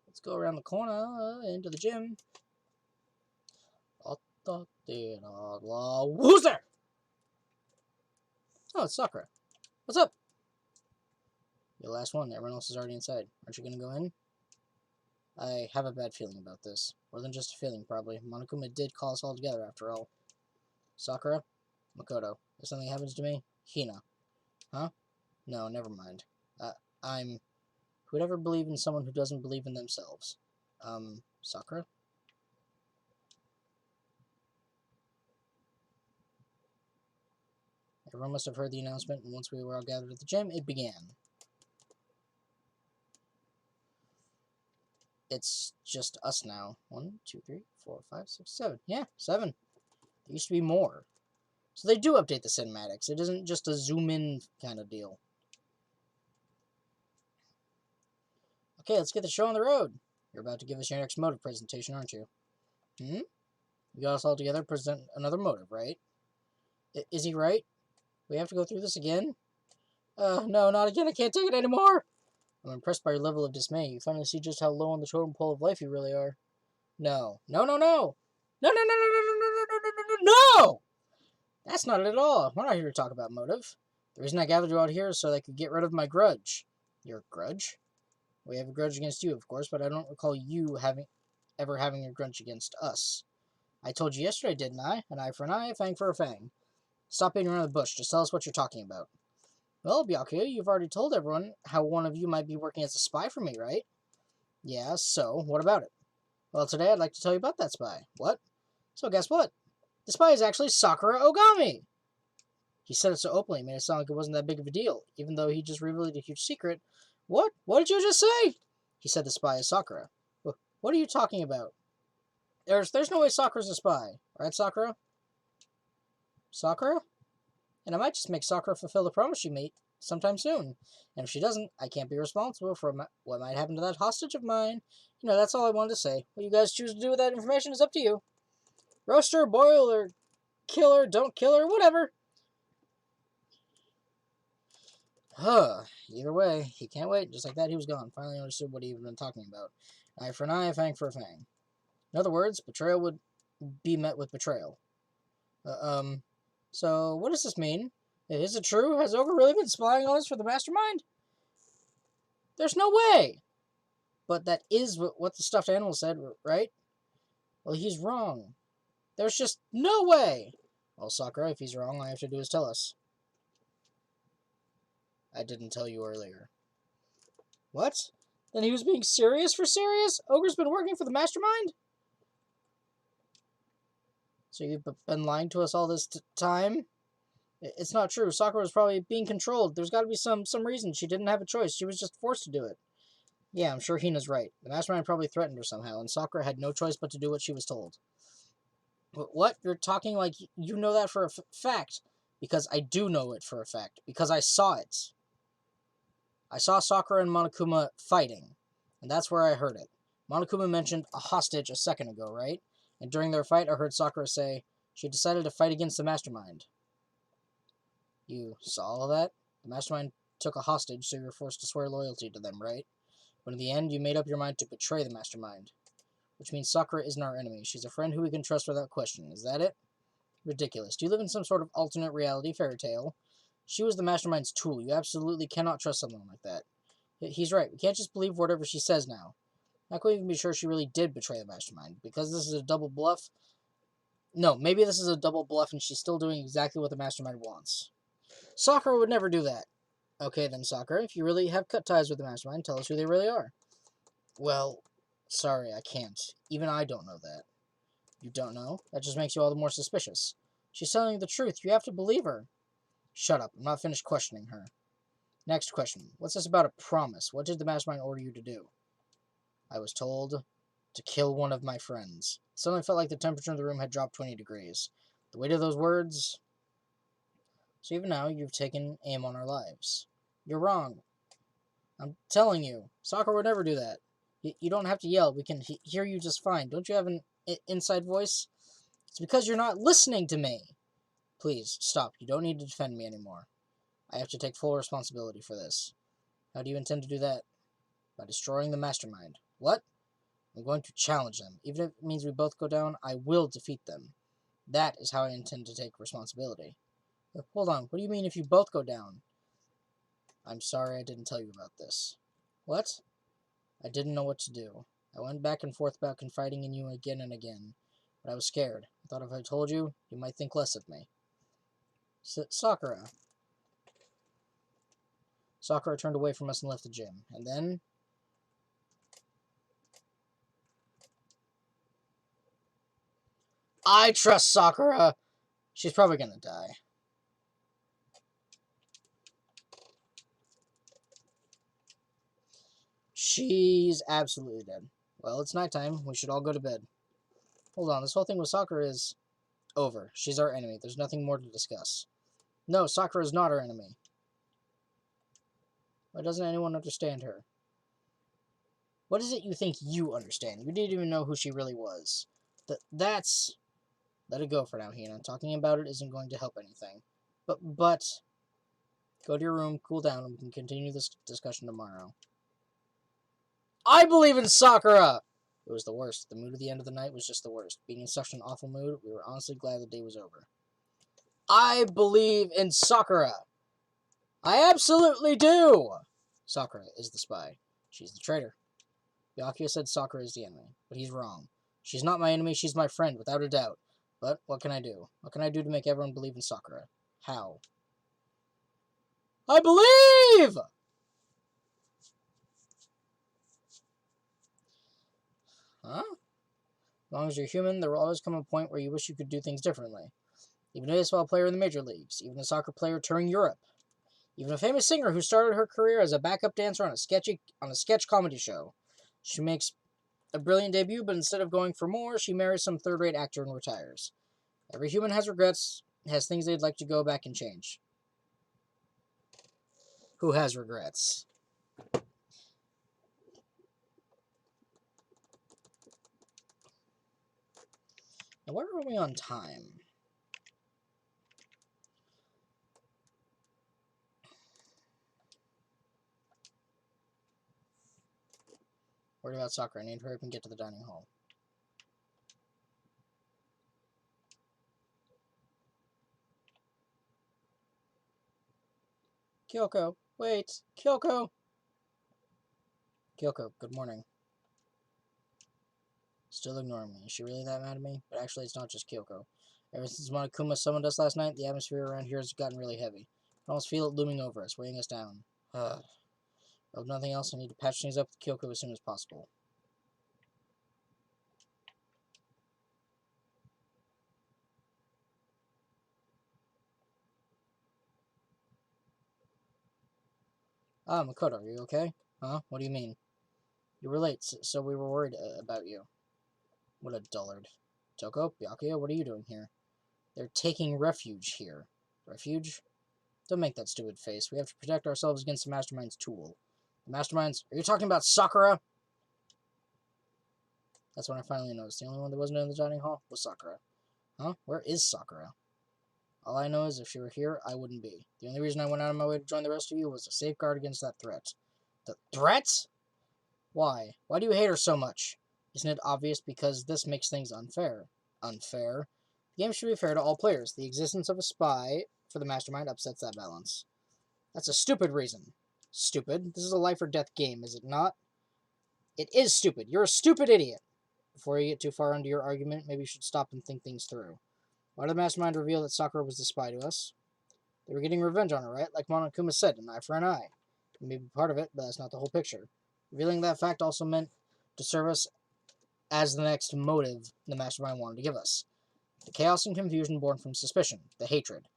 Let's go around the corner into the gym. Who's there? Oh, it's Sakura. What's up? You're the last one. Everyone else is already inside. Aren't you gonna go in? I have a bad feeling about this. More than just a feeling, probably. Monokuma did call us all together, after all. Sakura? Makoto. If something happens to me? Hina. Huh? No, never mind. I'm... Who'd ever believe in someone who doesn't believe in themselves? Sakura? Everyone must have heard the announcement, and once we were all gathered at the gym, it began. It's just us now. 1, 2, 3, 4, 5, 6, 7. Yeah, 7. There used to be more. So they do update the cinematics. It isn't just a zoom-in kind of deal. Okay, let's get the show on the road. You're about to give us your next motive presentation, aren't you? You got us all together, present another motive, right? Is he right? We have to go through this again? No, not again. I can't take it anymore. I'm impressed by your level of dismay. You finally see just how low on the totem pole of life you really are. No. No, no, no! No, no, no, no, no, no, no, no, no, no, no! That's not it at all. We're not here to talk about motive. The reason I gathered you out here is so that I could get rid of my grudge. Your grudge? We have a grudge against you, of course, but I don't recall you ever having a grudge against us. I told you yesterday, didn't I? An eye for an eye, a fang for a fang. Stop beating around the bush. Just tell us what you're talking about. Well, Byakuya, you've already told everyone how one of you might be working as a spy for me, right? Yeah, so, what about it? Well, today I'd like to tell you about that spy. What? So guess what? The spy is actually Sakura Ogami! He said it so openly, made it sound like it wasn't that big of a deal, even though he just revealed a huge secret. What? What did you just say? He said the spy is Sakura. What are you talking about? There's no way Sakura's a spy. Right, Sakura? Sakura? And I might just make Sakura fulfill the promise she made sometime soon. And if she doesn't, I can't be responsible for what might happen to that hostage of mine. You know, that's all I wanted to say. What you guys choose to do with that information is up to you. Roast her, boil her, kill her, don't kill her, whatever. Either way, he can't wait. Just like that, he was gone. Finally understood what he had been talking about. Eye for an eye, a fang for a fang. In other words, betrayal would be met with betrayal. So what does this mean? Is it true? Has Ogre really been spying on us for the mastermind? There's no way! But that is what the stuffed animal said, right? Well, he's wrong. There's just no way! Well, Sakura, if he's wrong, all I have to do is tell us. I didn't tell you earlier. What? Then he was being serious for serious? Ogre's been working for the mastermind? So you've been lying to us all this time? It's not true. Sakura was probably being controlled. There's got to be some reason. She didn't have a choice. She was just forced to do it. Yeah, I'm sure Hina's right. The mastermind probably threatened her somehow, and Sakura had no choice but to do what she was told. What? You're talking like you know that for a fact. Because I do know it for a fact. Because I saw it. I saw Sakura and Monokuma fighting. And that's where I heard it. Monokuma mentioned a hostage a second ago, right? And during their fight, I heard Sakura say she decided to fight against the mastermind. You saw all that? The mastermind took a hostage, so you were forced to swear loyalty to them, right? But in the end, you made up your mind to betray the mastermind. Which means Sakura isn't our enemy. She's a friend who we can trust without question. Is that it? Ridiculous. Do you live in some sort of alternate reality fairy tale? She was the mastermind's tool. You absolutely cannot trust someone like that. He's right. We can't just believe whatever she says now. How can we even be sure she really did betray the mastermind? Because this is a double bluff? No, maybe this is a double bluff and she's still doing exactly what the mastermind wants. Sakura would never do that. Okay then, Sakura, if you really have cut ties with the mastermind, tell us who they really are. Well, sorry, I can't. Even I don't know that. You don't know? That just makes you all the more suspicious. She's telling you the truth. You have to believe her. Shut up. I'm not finished questioning her. Next question. What's this about a promise? What did the mastermind order you to do? I was told to kill one of my friends. It suddenly felt like the temperature in the room had dropped 20 degrees. The weight of those words... So even now, you've taken aim on our lives. You're wrong. I'm telling you. Sakura would never do that. You don't have to yell. We can hear you just fine. Don't you have an inside voice? It's because you're not listening to me. Please, stop. You don't need to defend me anymore. I have to take full responsibility for this. How do you intend to do that? By destroying the mastermind. What? I'm going to challenge them. Even if it means we both go down, I will defeat them. That is how I intend to take responsibility. Hold on, what do you mean if you both go down? I'm sorry I didn't tell you about this. What? I didn't know what to do. I went back and forth about confiding in you again and again, but I was scared. I thought if I told you, you might think less of me. Sakura. Sakura turned away from us and left the gym, and then... I trust Sakura! She's probably gonna die. She's absolutely dead. Well, it's nighttime. We should all go to bed. Hold on, this whole thing with Sakura is over. She's our enemy. There's nothing more to discuss. No, Sakura is not our enemy. Why doesn't anyone understand her? What is it you think you understand? You didn't even know who she really was. That's... Let it go for now, Hina. Talking about it isn't going to help anything. But... Go to your room, cool down, and we can continue this discussion tomorrow. I believe in Sakura! It was the worst. The mood at the end of the night was just the worst. Being in such an awful mood, we were honestly glad the day was over. I believe in Sakura! I absolutely do! Sakura is the spy. She's the traitor. Byakuya said Sakura is the enemy, but he's wrong. She's not my enemy, she's my friend, without a doubt. But what can I do? What can I do to make everyone believe in Sakura? How? I believe! Huh? As long as you're human, there will always come a point where you wish you could do things differently. Even a baseball player in the major leagues, even a soccer player touring Europe, even a famous singer who started her career as a backup dancer on a sketch comedy show. She makes a brilliant debut, but instead of going for more, she marries some third-rate actor and retires. Every human has regrets, has things they'd like to go back and change. Who has regrets? Now, where are we on time? Worried about Sakura. I need to hurry up and get to the dining hall. Kyoko, wait! Kyoko! Kyoko, good morning. Still ignoring me. Is she really that mad at me? But actually, it's not just Kyoko. Ever since Monokuma summoned us last night, the atmosphere around here has gotten really heavy. I almost feel it looming over us, weighing us down. If nothing else, I need to patch things up with Kyoko as soon as possible. Ah, Makoto, are you okay? Huh? What do you mean? You were late, so we were worried about you. What a dullard. Toko, Byakuya, what are you doing here? They're taking refuge here. Refuge? Don't make that stupid face. We have to protect ourselves against the Mastermind's tool. The Mastermind's... Are you talking about Sakura? That's when I finally noticed. The only one that wasn't in the dining hall was Sakura. Huh? Where is Sakura? All I know is if she were here, I wouldn't be. The only reason I went out of my way to join the rest of you was to safeguard against that threat. The threat? Why? Why do you hate her so much? Isn't it obvious because this makes things unfair? Unfair? The game should be fair to all players. The existence of a spy for the Mastermind upsets that balance. That's a stupid reason. Stupid? This is a life or death game, is it not? It is stupid. You're a stupid idiot. Before you get too far into your argument, maybe you should stop and think things through. Why did the Mastermind reveal that Sakura was the spy to us? They were getting revenge on her, right? Like Monokuma said, an eye for an eye. It may be part of it, but that's not the whole picture. Revealing that fact also meant to serve us as the next motive the Mastermind wanted to give us. The chaos and confusion born from suspicion, the hatred.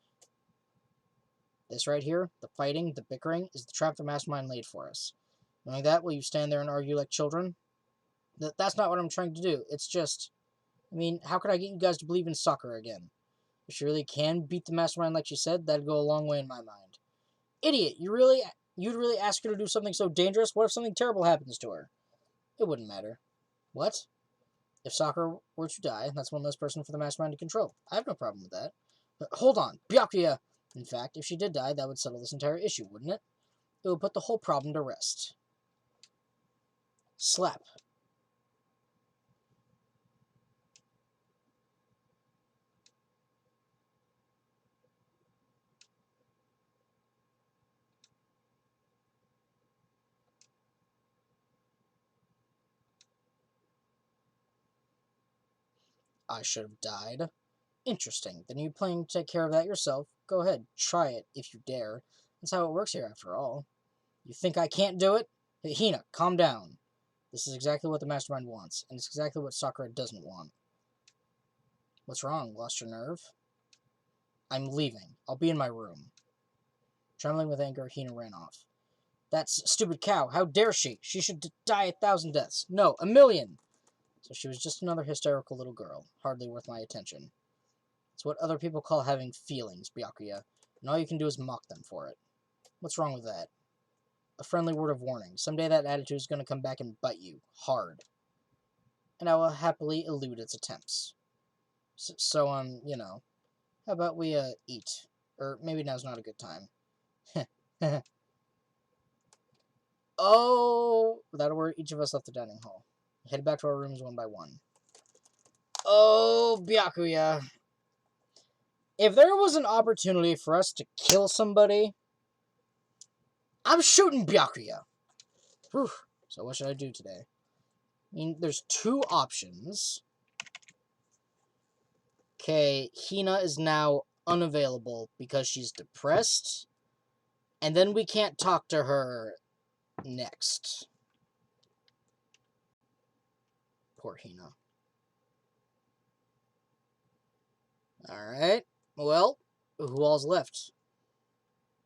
This right here, the fighting, the bickering, is the trap the Mastermind laid for us. Knowing that, will you stand there and argue like children? That's not what I'm trying to do. It's just... I mean, how could I get you guys to believe in Sakura again? If she really can beat the Mastermind like she said, that'd go a long way in my mind. Idiot! You'd really ask her to do something so dangerous? What if something terrible happens to her? It wouldn't matter. What? If Sakura were to die, that's one less person for the Mastermind to control. I have no problem with that. Hold on, Byakuya! In fact, if she did die, that would settle this entire issue, wouldn't it? It would put the whole problem to rest. Slap. I should have died. Interesting. Then you planning to take care of that yourself? Go ahead, try it, if you dare. That's how it works here, after all. You think I can't do it? Hey, Hina, calm down. This is exactly what the mastermind wants, and it's exactly what Sakura doesn't want. What's wrong? Lost your nerve? I'm leaving. I'll be in my room. Trembling with anger, Hina ran off. That stupid cow! How dare she? She should die 1,000 deaths. No, 1,000,000! So she was just another hysterical little girl, hardly worth my attention. It's what other people call having feelings, Byakuya, and all you can do is mock them for it. What's wrong with that? A friendly word of warning. Someday that attitude is going to come back and bite you. Hard. And I will happily elude its attempts. So, you know, how about we, eat? Or maybe now's not a good time. Oh! Without a word, each of us left the dining hall. Headed back to our rooms one by one. Oh, Byakuya. If there was an opportunity for us to kill somebody, I'm shooting Byakuya. Whew. So what should I do today? I mean, there's two options. Okay, Hina is now unavailable because she's depressed. And then we can't talk to her next. Poor Hina. Alright. Well, who all's left?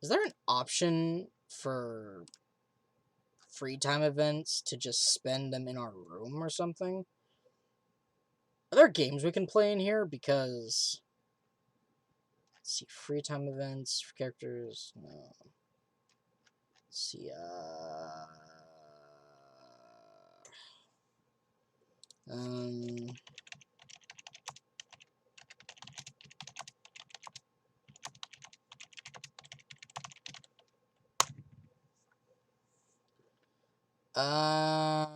Is there an option for free time events to just spend them in our room or something? Are there games we can play in here? Because... Let's see, free time events for characters. No. Let's see, um, uh,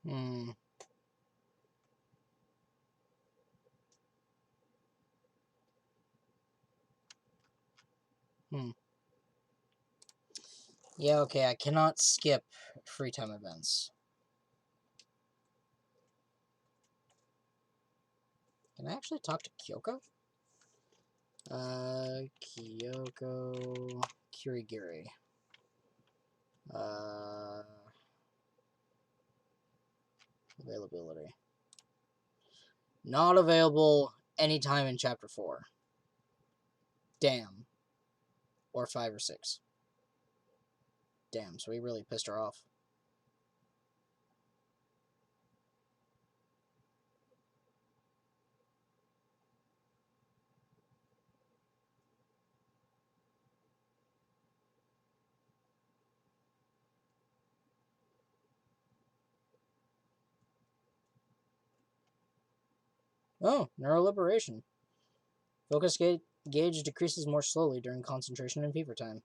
hmm, hmm. Yeah, okay, I cannot skip free time events. Can I actually talk to Kyoko? Kyoko... Kirigiri. Availability. Not available anytime in Chapter 4. Damn. Or 5 or 6. Damn, so we really pissed her off. Oh, neuroliberation. Focus gauge decreases more slowly during concentration and fever time.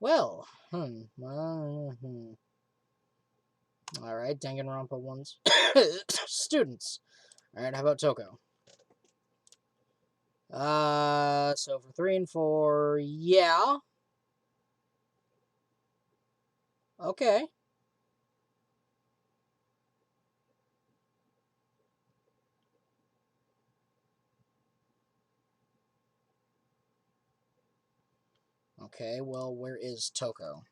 Well, Alright, Danganronpa ones. Students. Alright, how about Toko? So for 3 and 4, yeah. Okay. Okay, well, where is Toko?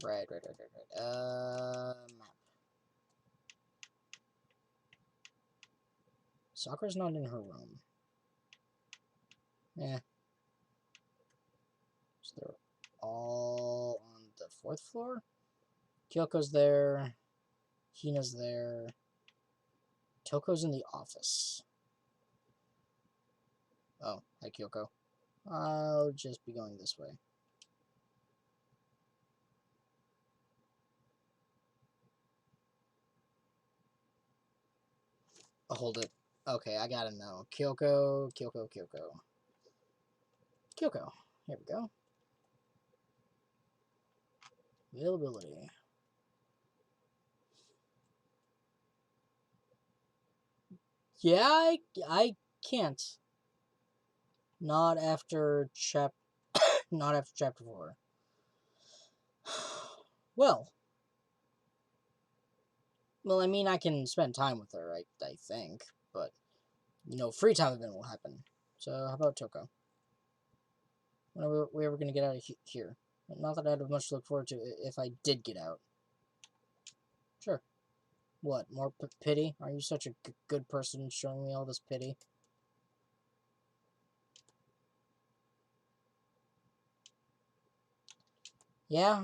Right. Map. Sakura's not in her room. Yeah. So they're all on the 4th floor? Kyoko's there. Hina's there. Toko's in the office. Oh, hi Kyoko. I'll just be going this way. Oh, hold it. Okay, I gotta know. Kyoko. Kyoko. Here we go. Availability. Yeah, I can't. Not after not after chapter 4. Well, I mean, I can spend time with her, I think, but free time event will happen. So how about Toko? When are we ever gonna get out of here? Not that I'd have much to look forward to if I did get out. Sure. What? More pity? Are you such a good person showing me all this pity? Yeah.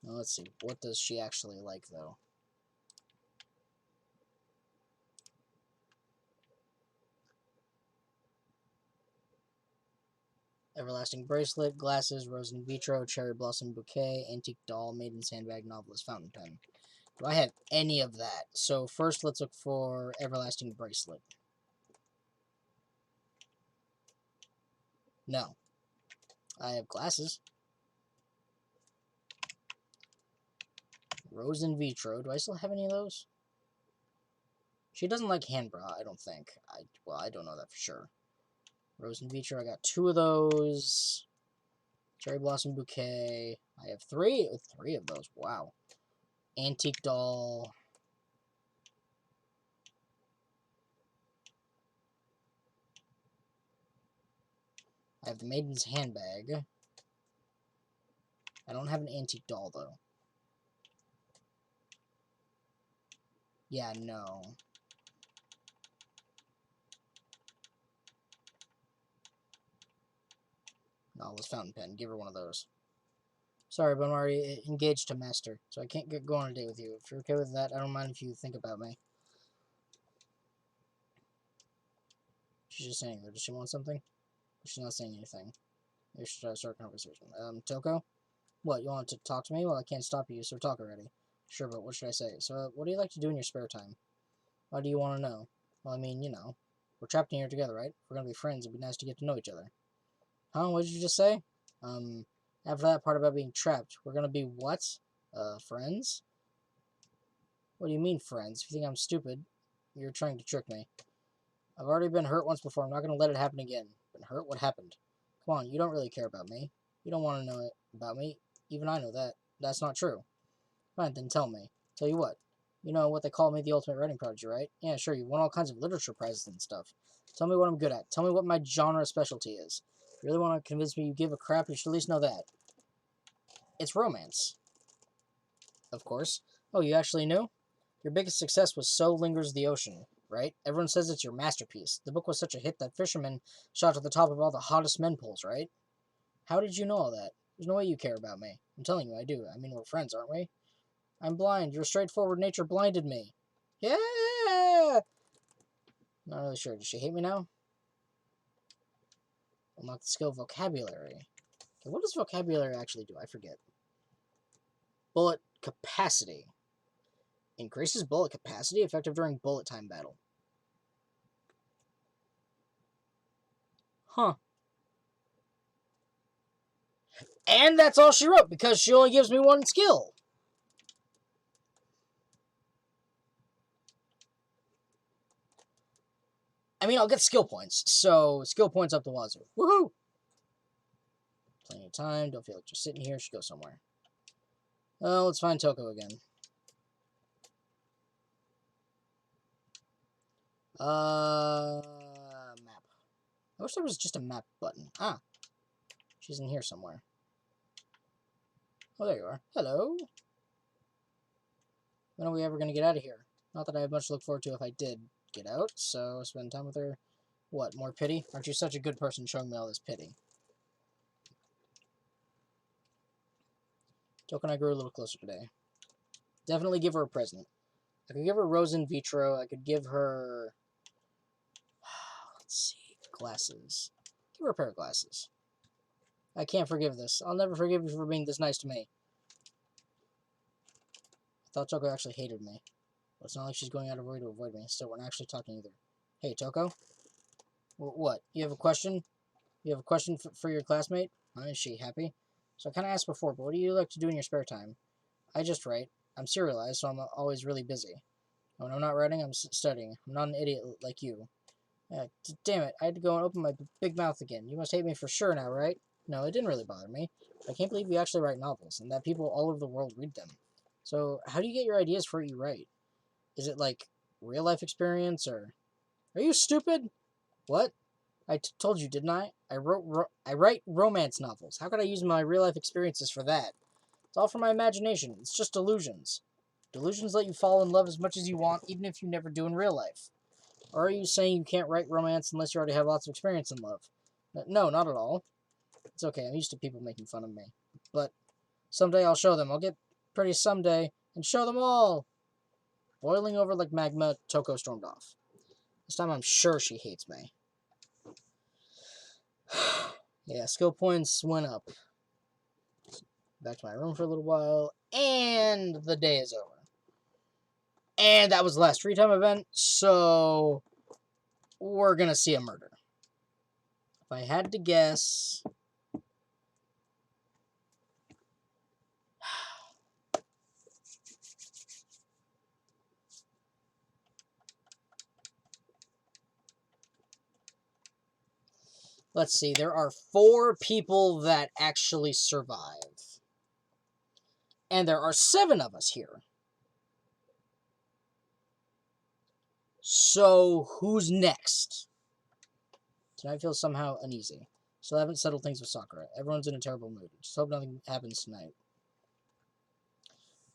Now, let's see. What does she actually like, though? Everlasting bracelet, glasses, rose in vitro, cherry blossom bouquet, antique doll, maiden's handbag, novelist fountain pen. Do I have any of that? So first, let's look for everlasting bracelet. No. I have glasses. Rose in vitro. Do I still have any of those? She doesn't like hand bra, I don't think. I don't know that for sure. Rose in vitro, I got 2 of those. Cherry blossom bouquet. I have 3 of those. Wow. Antique doll. I have the maiden's handbag. I don't have an antique doll, though. Yeah, no. Novelist fountain pen. Give her one of those. Sorry, but I'm already engaged to Master, so I can't go on a date with you. If you're okay with that, I don't mind if you think about me. She's just saying that. Does she want something? She's not saying anything. Maybe we should try to start a conversation. Toko? What, you want to talk to me? Well, I can't stop you, so talk already. Sure, but what should I say? So, what do you like to do in your spare time? Why do you want to know? Well, I mean, we're trapped in here together, right? If we're gonna be friends, it'd be nice to get to know each other. Huh? What did you just say? After that part about being trapped, we're gonna be what? Friends? What do you mean, friends? If you think I'm stupid, you're trying to trick me. I've already been hurt once before. I'm not gonna let it happen again. Been hurt? What happened? Come on, you don't really care about me. You don't want to know it about me. Even I know that. That's not true. Fine, then tell me. Tell you what. You know what they call me, the ultimate writing prodigy, right? Yeah, sure, you won all kinds of literature prizes and stuff. Tell me what I'm good at. Tell me what my genre specialty is. If you really want to convince me you give a crap, you should at least know that. It's romance. Of course. Oh, you actually knew? Your biggest success was So Lingers the Ocean, right? Everyone says it's your masterpiece. The book was such a hit that fishermen shot to the top of all the hottest men polls, right? How did you know all that? There's no way you care about me. I'm telling you, I do. I mean, we're friends, aren't we? I'm blind. Your straightforward nature blinded me. Yeah! Not really sure. Does she hate me now? Unlock the skill vocabulary. Okay, what does vocabulary actually do? I forget. Bullet capacity. Increases bullet capacity, effective during bullet time battle. Huh. And that's all she wrote, because she only gives me 1 skill. I mean, I'll get skill points. So, skill points up the wazoo. Woohoo! Plenty of time. Don't feel like just sitting here. Should go somewhere. Oh, let's find Toko again. Map. I wish there was just a map button. Ah. She's in here somewhere. Oh, there you are. Hello. When are we ever going to get out of here? Not that I have much to look forward to if I did get out, so spend time with her. What, more pity? Aren't you such a good person showing me all this pity? Toko and I grew a little closer today. Definitely give her a present. I could give her Rose in Vitro. I could give her... Let's see. Glasses. Give her a pair of glasses. I can't forgive this. I'll never forgive you for being this nice to me. I thought Toko actually hated me. But it's not like she's going out of her way to avoid me. Still, we're not actually talking either. Hey, Toko? What? You have a question? You have a question for your classmate? Is she happy? So I kind of asked before, but what do you like to do in your spare time? I just write. I'm serialized, so I'm always really busy. When I'm not writing, I'm studying. I'm not an idiot like you. Damn it, I had to go and open my big mouth again. You must hate me for sure now, right? No, it didn't really bother me. I can't believe you actually write novels, and that people all over the world read them. So, how do you get your ideas for what you write? Is it like real-life experience, or... Are you stupid? What? I told you, didn't I? I write romance novels. How could I use my real-life experiences for that? It's all for my imagination. It's just delusions. Delusions let you fall in love as much as you want, even if you never do in real life. Or are you saying you can't write romance unless you already have lots of experience in love? No, not at all. It's okay, I'm used to people making fun of me. But someday I'll show them. I'll get pretty someday and show them all. Boiling over like magma, Toko stormed off. This time I'm sure she hates me. Yeah, skill points went up. Back to my room for a little while, and the day is over. And that was the last free time event, so we're gonna see a murder. If I had to guess... Let's see, there are 4 people that actually survive. And there are 7 of us here. So, who's next? Tonight feels somehow uneasy. Still haven't settled things with Sakura. Everyone's in a terrible mood. Just hope nothing happens tonight.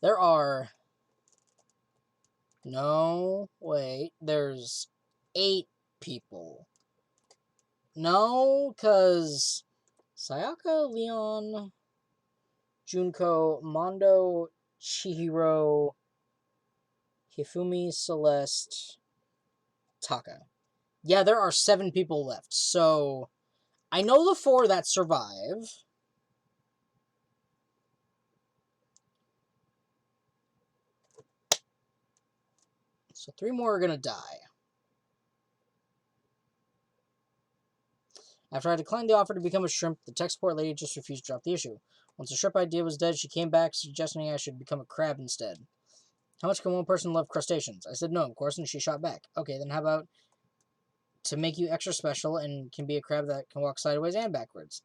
There are... No, wait. There's 8 people. No, because Sayaka, Leon, Junko, Mondo, Chihiro, Hifumi, Celeste, Taka. Yeah, there are 7 people left. So, I know the 4 that survive. So 3 more are gonna die. After I declined the offer to become a shrimp, the tech support lady just refused to drop the issue. Once the shrimp idea was dead, she came back, suggesting I should become a crab instead. How much can one person love crustaceans? I said no, of course, and she shot back. Okay, then how about to make you extra special and can be a crab that can walk sideways and backwards?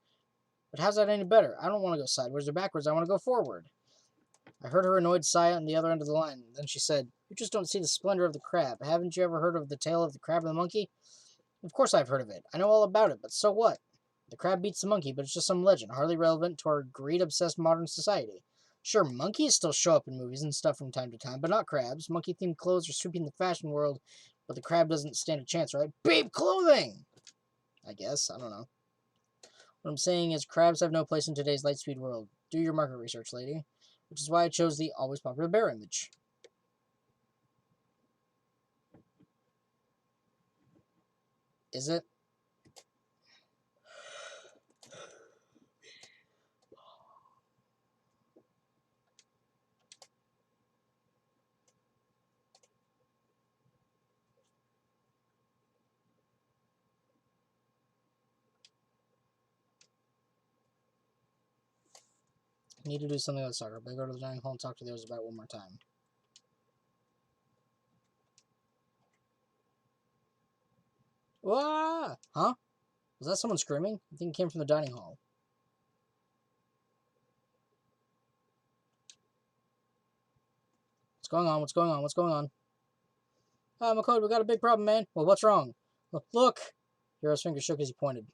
But how's that any better? I don't want to go sideways or backwards, I want to go forward. I heard her annoyed sigh on the other end of the line. Then she said, you just don't see the splendor of the crab. Haven't you ever heard of the tale of the crab and the monkey? Of course I've heard of it. I know all about it, but so what? The crab beats the monkey, but it's just some legend, hardly relevant to our greed-obsessed modern society. Sure, monkeys still show up in movies and stuff from time to time, but not crabs. Monkey-themed clothes are sweeping the fashion world, but the crab doesn't stand a chance, right? Babe clothing! I guess. I don't know. What I'm saying is crabs have no place in today's light-speed world. Do your market research, lady. Which is why I chose the always popular bear image. Is it? I need to do something with soccer, but I go to the dining hall and talk to those about it one more time. Wah! Huh? Was that someone screaming? I think it came from the dining hall. What's going on? What's going on? What's going on? Makoto, we got a big problem, man. Well, what's wrong? Look! Hiro's finger shook as he pointed.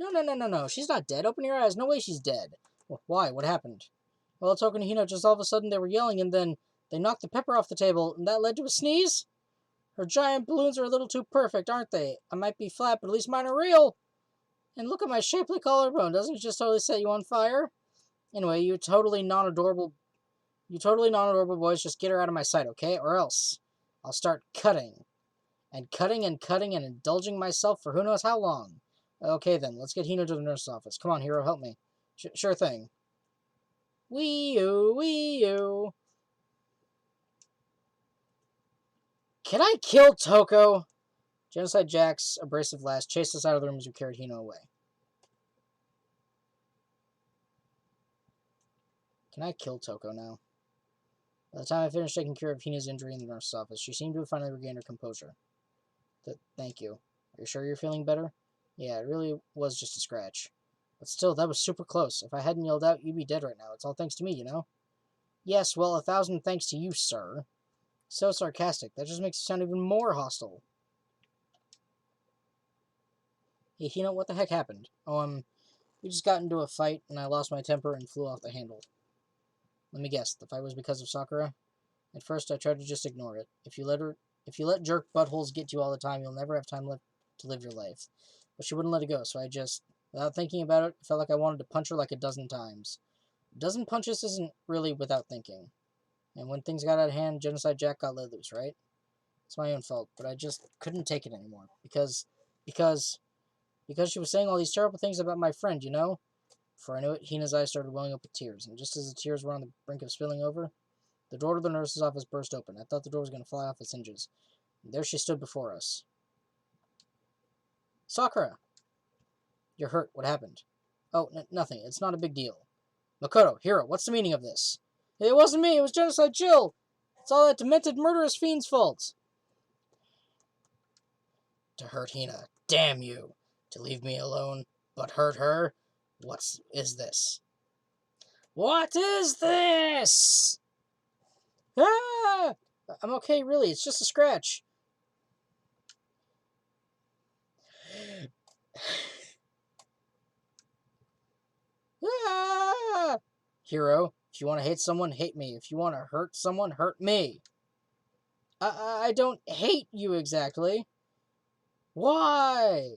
No. She's not dead. Open your eyes. No way she's dead. Why? What happened? Well, talking to Hino, just all of a sudden they were yelling, and then they knocked the pepper off the table, and that led to a sneeze? Her giant balloons are a little too perfect, aren't they? I might be flat, but at least mine are real! And look at my shapely collarbone. Doesn't it just totally set you on fire? Anyway, you totally non-adorable boys, just get her out of my sight, okay? Or else I'll start cutting. And cutting and cutting and indulging myself for who knows how long. Okay then, let's get Hino to the nurse's office. Come on, Hiro, help me. Sure thing. Wee-oo. Can I kill Toko? Genocide Jack's abrasive lash chased us out of the room as we carried Hino away. Can I kill Toko now? By the time I finished taking care of Hina's injury in the nurse's office, she seemed to have finally regained her composure. Thank you. Are you sure you're feeling better? Yeah, it really was just a scratch. But still, that was super close. If I hadn't yelled out, you'd be dead right now. It's all thanks to me, you know? Yes, well, 1,000 thanks to you, sir. So sarcastic. That just makes you sound even more hostile. Hey, Hino, what the heck happened? Oh, we just got into a fight, and I lost my temper and flew off the handle. Let me guess, the fight was because of Sakura? At first, I tried to just ignore it. If you let jerk buttholes get you all the time, you'll never have time left to live your life. But she wouldn't let it go, so I just, without thinking about it, felt like I wanted to punch her like a dozen times. A dozen punches isn't really without thinking. And when things got out of hand, Genocide Jack got let loose, right? It's my own fault, but I just couldn't take it anymore. Because she was saying all these terrible things about my friend, you know? Before I knew it, Hina's eyes started welling up with tears, and just as the tears were on the brink of spilling over, the door to the nurse's office burst open. I thought the door was going to fly off its hinges. And there she stood before us. Sakura! You're hurt. What happened? Oh, nothing. It's not a big deal. Makoto, Hiro, what's the meaning of this? It wasn't me. It was Genocide Jill. It's all that demented, murderous fiend's fault. To hurt Hina. Damn you. To leave me alone, but hurt her? What is this? What is this? Ah! I'm okay, really. It's just a scratch. Ah! Hiro, if you want to hate someone, hate me. If you want to hurt someone, hurt me. I don't hate you exactly. Why?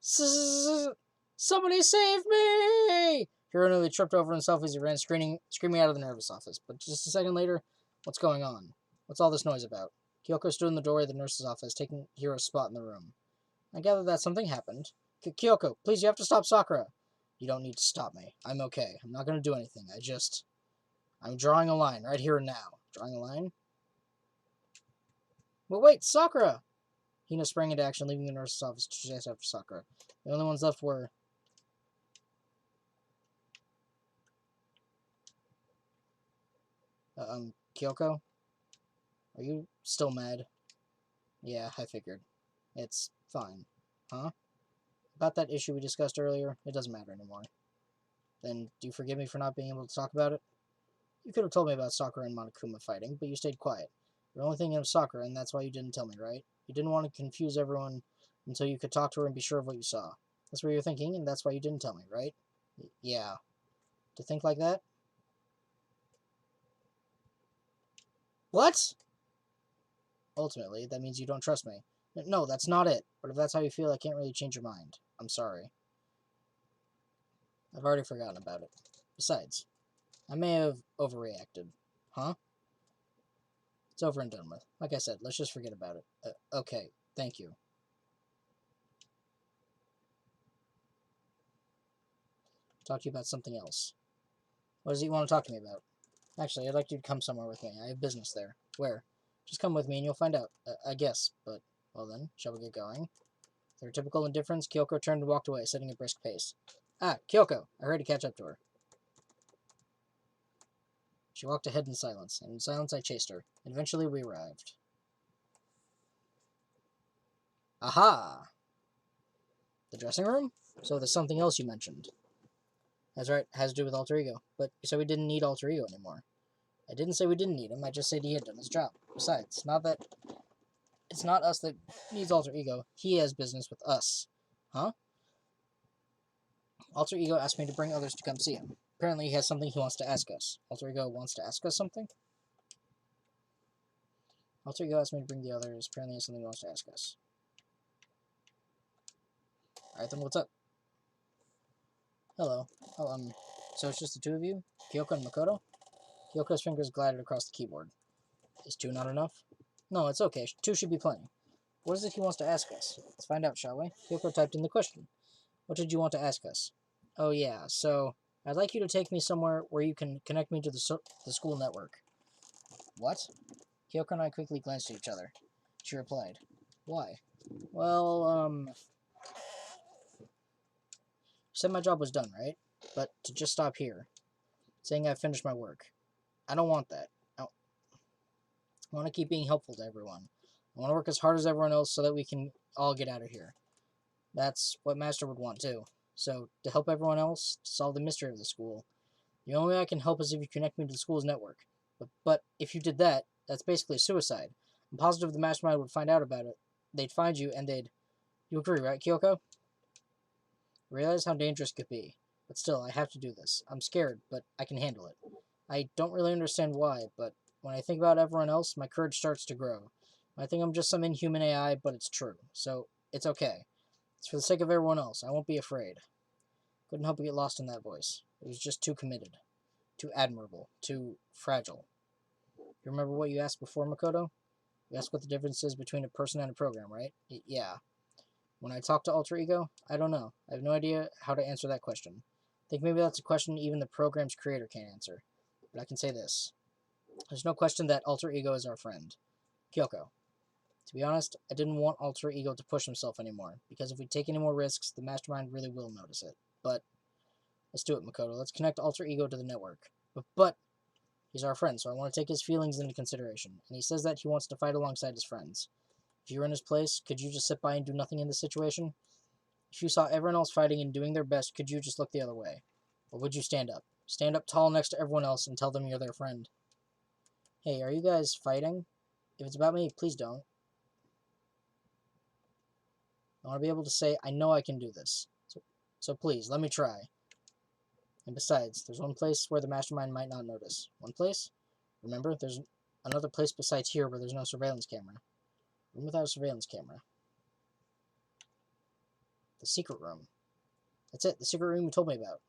Somebody save me! Hiro nearly tripped over himself as he ran screaming out of the nervous office. But just a second later, what's going on? What's all this noise about? Kyoko stood in the doorway of the nurse's office, taking Hiro's spot in the room. I gather that something happened. Kyoko, please, you have to stop Sakura. You don't need to stop me. I'm okay. I'm not going to do anything. I'm drawing a line right here and now. Drawing a line? Well, wait, Sakura! Hina sprang into action, leaving the nurse's office to chase after Sakura. The only ones left were... Kyoko? Are you still mad? Yeah, I figured. It's fine. Huh? About that issue we discussed earlier, it doesn't matter anymore. Then, do you forgive me for not being able to talk about it? You could have told me about Sakura and Monokuma fighting, but you stayed quiet. You're only thinking of Sakura, and that's why you didn't tell me, right? You didn't want to confuse everyone until you could talk to her and be sure of what you saw. That's what you're thinking, and that's why you didn't tell me, right? Yeah. To think like that? What? Ultimately, that means you don't trust me. No, that's not it. But if that's how you feel, I can't really change your mind. I'm sorry. I've already forgotten about it. Besides, I may have overreacted. Huh? It's over and done with. Like I said, let's just forget about it. Okay, thank you. Talk to you about something else. What does he want to talk to me about? Actually, I'd like you to come somewhere with me. I have business there. Where? Just come with me and you'll find out. I guess. But, well then, shall we get going? With her typical indifference, Kyoko turned and walked away, setting a brisk pace. Ah, Kyoko! I hurried to catch up to her. She walked ahead in silence, and in silence I chased her. Eventually we arrived. Aha! The dressing room? So there's something else you mentioned. That's right, it has to do with alter ego. But you said we didn't need alter ego anymore. I didn't say we didn't need him, I just said he had done his job. Besides, it's not us that needs alter ego. He has business with us. Huh? Alter ego asked me to bring others to come see him. Apparently he has something he wants to ask us. Alter ego wants to ask us something? Alter ego asked me to bring the others. Apparently he has something he wants to ask us. Alright then, what's up? Hello. Oh, so it's just the two of you? Kyoko and Makoto? Kyoko's fingers glided across the keyboard. Is 2 not enough? No, it's okay. 2 should be plenty. What is it he wants to ask us? Let's find out, shall we? Kyoko typed in the question. What did you want to ask us? Oh yeah, so I'd like you to take me somewhere where you can connect me to the school network. What? Kyoko and I quickly glanced at each other. She replied, why? Well, you said my job was done, right? But to just stop here, saying I've finished my work. I don't want that. I want to keep being helpful to everyone. I want to work as hard as everyone else so that we can all get out of here. That's what Master would want too. So, to help everyone else, to solve the mystery of the school, the only way I can help is if you connect me to the school's network. But if you did that, that's basically suicide. I'm positive the mastermind would find out about it. They'd find you and they'd... You agree, right, Kyoko? I realize how dangerous it could be. But still, I have to do this. I'm scared, but I can handle it. I don't really understand why, but when I think about everyone else, my courage starts to grow. I think I'm just some inhuman AI, but it's true. So, it's okay. It's for the sake of everyone else. I won't be afraid. Couldn't help but get lost in that voice. It was just too committed. Too admirable. Too fragile. You remember what you asked before, Makoto? You asked what the difference is between a person and a program, right? Yeah. When I talk to Alter Ego, I don't know. I have no idea how to answer that question. I think maybe that's a question even the program's creator can't answer. But I can say this. There's no question that Alter Ego is our friend. Kyoko. To be honest, I didn't want Alter Ego to push himself anymore, because if we take any more risks, the Mastermind really will notice it. But, let's do it, Makoto. Let's connect Alter Ego to the network. But he's our friend, so I want to take his feelings into consideration, and he says that he wants to fight alongside his friends. If you were in his place, could you just sit by and do nothing in this situation? If you saw everyone else fighting and doing their best, could you just look the other way? Or would you stand up? Stand up tall next to everyone else and tell them you're their friend. Hey, are you guys fighting? If it's about me, please don't. I want to be able to say, I know I can do this. So please, let me try. And besides, there's one place where the Mastermind might not notice. One place? Remember, there's another place besides here where there's no surveillance camera. Room without a surveillance camera. The secret room. That's it, the secret room you told me about.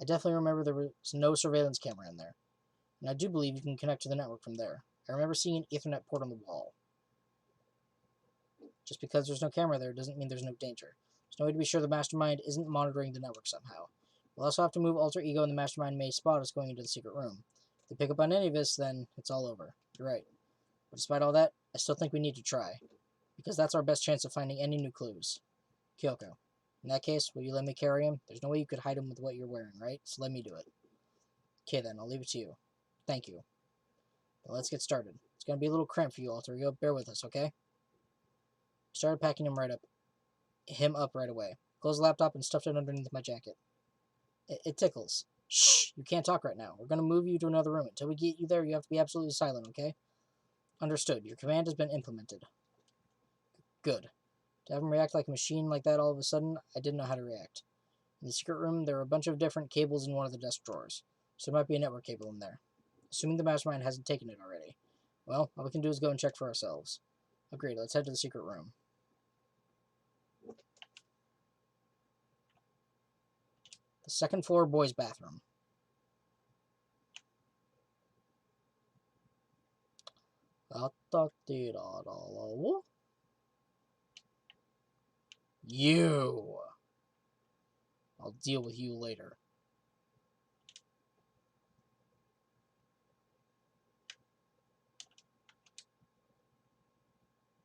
I definitely remember there was no surveillance camera in there. And I do believe you can connect to the network from there. I remember seeing an Ethernet port on the wall. Just because there's no camera there doesn't mean there's no danger. There's no way to be sure the Mastermind isn't monitoring the network somehow. We'll also have to move Alter Ego and the Mastermind may spot us going into the secret room. If they pick up on any of this, then it's all over. You're right. But despite all that, I still think we need to try. Because that's our best chance of finding any new clues. Kyoko. In that case, will you let me carry him? There's no way you could hide him with what you're wearing, right? So let me do it. Okay then, I'll leave it to you. Thank you. Now let's get started. It's going to be a little cramped for you, Alter Ego. Bear with us, okay? Started packing him up right away. Closed the laptop and stuffed it underneath my jacket. It tickles. Shh! You can't talk right now. We're going to move you to another room. Until we get you there, you have to be absolutely silent, okay? Understood. Your command has been implemented. Good. To have him react like a machine like that all of a sudden, I didn't know how to react. In the secret room, there are a bunch of different cables in one of the desk drawers, so there might be a network cable in there. Assuming the Mastermind hasn't taken it already. Well, all we can do is go and check for ourselves. Agreed, let's head to the secret room. The second floor boys' bathroom. You! I'll deal with you later.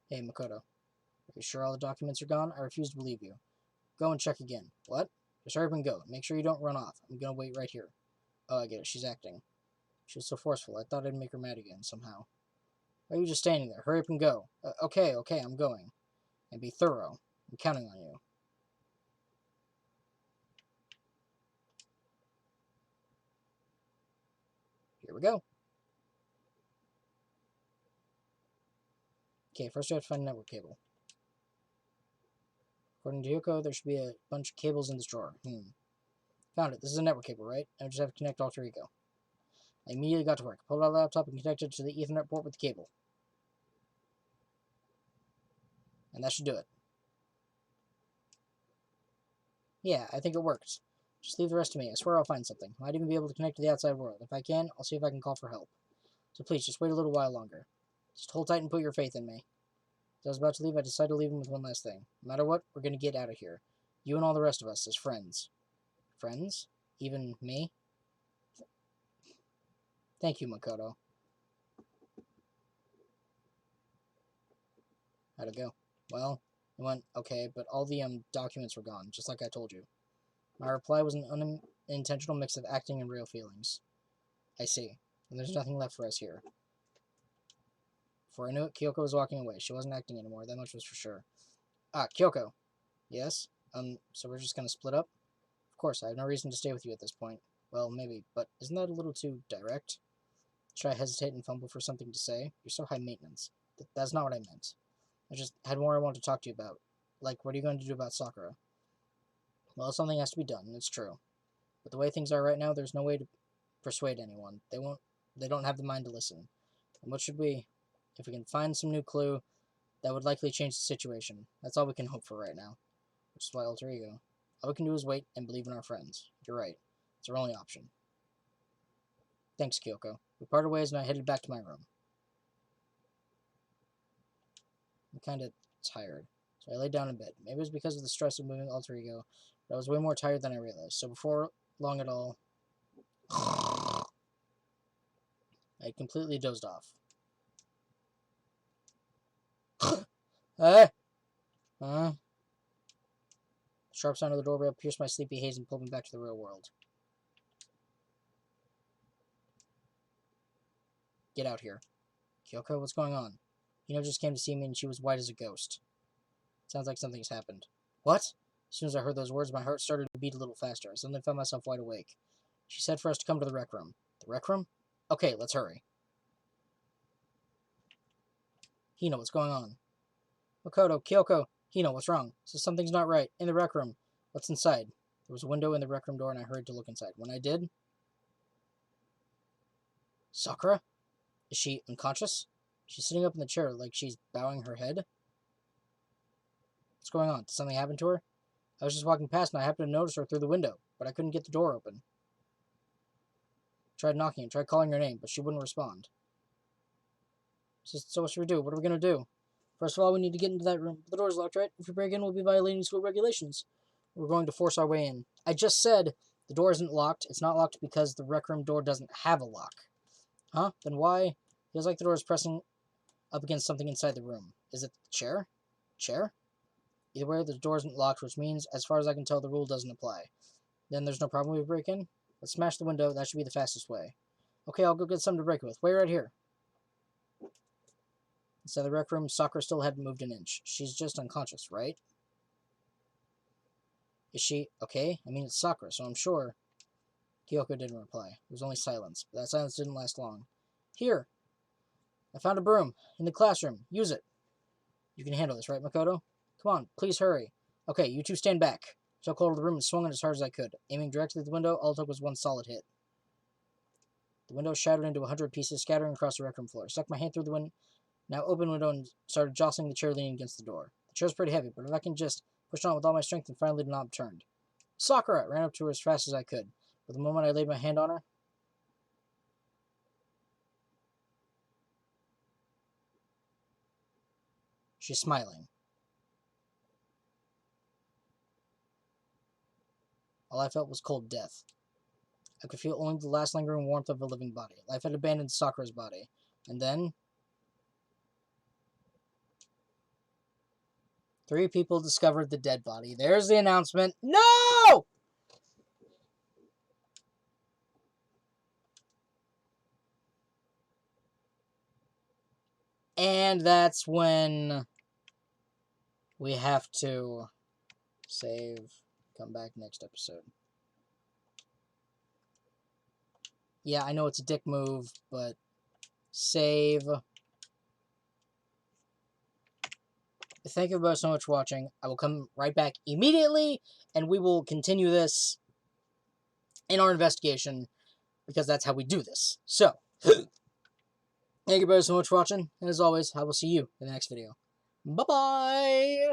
Hey, Makoto. you sure all the documents are gone? I refuse to believe you. Go and check again. What? Just hurry up and go. Make sure you don't run off. I'm gonna wait right here. Oh, I get it. She's acting. She was so forceful. I thought I'd make her mad again somehow. Why are you just standing there? Hurry up and go. Okay, I'm going. And be thorough. I'm counting on you. Here we go. Okay, first we have to find a network cable. According to Yoko, there should be a bunch of cables in this drawer. Found it. This is a network cable, right? I just have to connect alter ego. I immediately got to work. Pulled out a laptop and connected it to the Ethernet port with the cable. And that should do it. Yeah, I think it worked. Just leave the rest to me. I swear I'll find something. I might even be able to connect to the outside world. If I can, I'll see if I can call for help. So please, just wait a little while longer. Just hold tight and put your faith in me. As I was about to leave, I decided to leave him with one last thing. No matter what, we're going to get out of here. You and all the rest of us as friends. Friends? Even me? Thank you, Makoto. How'd it go? Well, it went okay, but all the documents were gone, just like I told you. My reply was an unintentional mix of acting and real feelings. I see. And there's nothing left for us here. Before I knew it, Kyoko was walking away. She wasn't acting anymore, that much was for sure. Ah, Kyoko. Yes? So we're just gonna split up? Of course, I have no reason to stay with you at this point. Well, maybe, but isn't that a little too direct? Should I hesitate and fumble for something to say? You're so high maintenance. That's not what I meant. I just had more I wanted to talk to you about. Like, what are you going to do about Sakura? Well, something has to be done, it's true. But the way things are right now, there's no way to persuade anyone. They don't have the mind to listen. And what should we... If we can find some new clue, that would likely change the situation. That's all we can hope for right now. Which is why alter ego. All we can do is wait and believe in our friends. You're right. It's our only option. Thanks, Kyoko. We parted ways and I headed back to my room. I'm kind of tired, so I laid down in bed. Maybe it was because of the stress of moving alter ego, but I was way more tired than I realized. So before long at all, I completely dozed off. Sharp sound of the doorbell pierced my sleepy haze and pulled me back to the real world. Get out here. Kyoko, what's going on? Hino just came to see me and she was white as a ghost. Sounds like something's happened. What? As soon as I heard those words, my heart started to beat a little faster. I suddenly found myself wide awake. She said for us to come to the rec room. The rec room? Okay, let's hurry. Hino, what's going on? Makoto, Kyoko, Hino, what's wrong? So something's not right. In the rec room. What's inside? There was a window in the rec room door and I hurried to look inside. When I did... Sakura? Is she unconscious? She's sitting up in the chair like she's bowing her head. What's going on? Did something happen to her? I was just walking past and I happened to notice her through the window, but I couldn't get the door open. Tried knocking and tried calling her name, but she wouldn't respond. So what should we do? What are we going to do? First of all, we need to get into that room. The door's locked, right? If we break in, we'll be violating school regulations. We're going to force our way in. I just said the door isn't locked. It's not locked because the rec room door doesn't have a lock. Huh? Then why? Feels like the door is pressing up against something inside the room. Is it the chair? Chair? Either way, the door isn't locked, which means, as far as I can tell, the rule doesn't apply. Then there's no problem we break in? Let's smash the window. That should be the fastest way. Okay, I'll go get something to break it with. Wait right here. Inside the rec room, Sakura still hadn't moved an inch. She's just unconscious, right? Is she okay? I mean, it's Sakura, so I'm sure. Kyoko didn't reply. It was only silence, but that silence didn't last long. Here! I found a broom. In the classroom. Use it. You can handle this, right, Makoto? Come on, please hurry. Okay, you two stand back. I took hold of the broom and swung it as hard as I could. Aiming directly at the window, all it took was one solid hit. The window shattered into 100 pieces, scattering across the rec room floor. I stuck my hand through the now open window and started jostling the chair leaning against the door. The chair's pretty heavy, but if I can just push on it with all my strength, and finally the knob turned. Sakura! I ran up to her as fast as I could. But the moment I laid my hand on her, she's smiling. All I felt was cold death. I could feel only the last lingering warmth of a living body. Life had abandoned Sakura's body. And then... 3 people discovered the dead body. There's the announcement. No! And that's when we have to save, come back next episode. Yeah, I know it's a dick move, but save. Thank you everybody so much for watching. I will come right back immediately, and we will continue this in our investigation, because that's how we do this. So, thank you everybody so much for watching, and as always, I will see you in the next video. Bye-bye!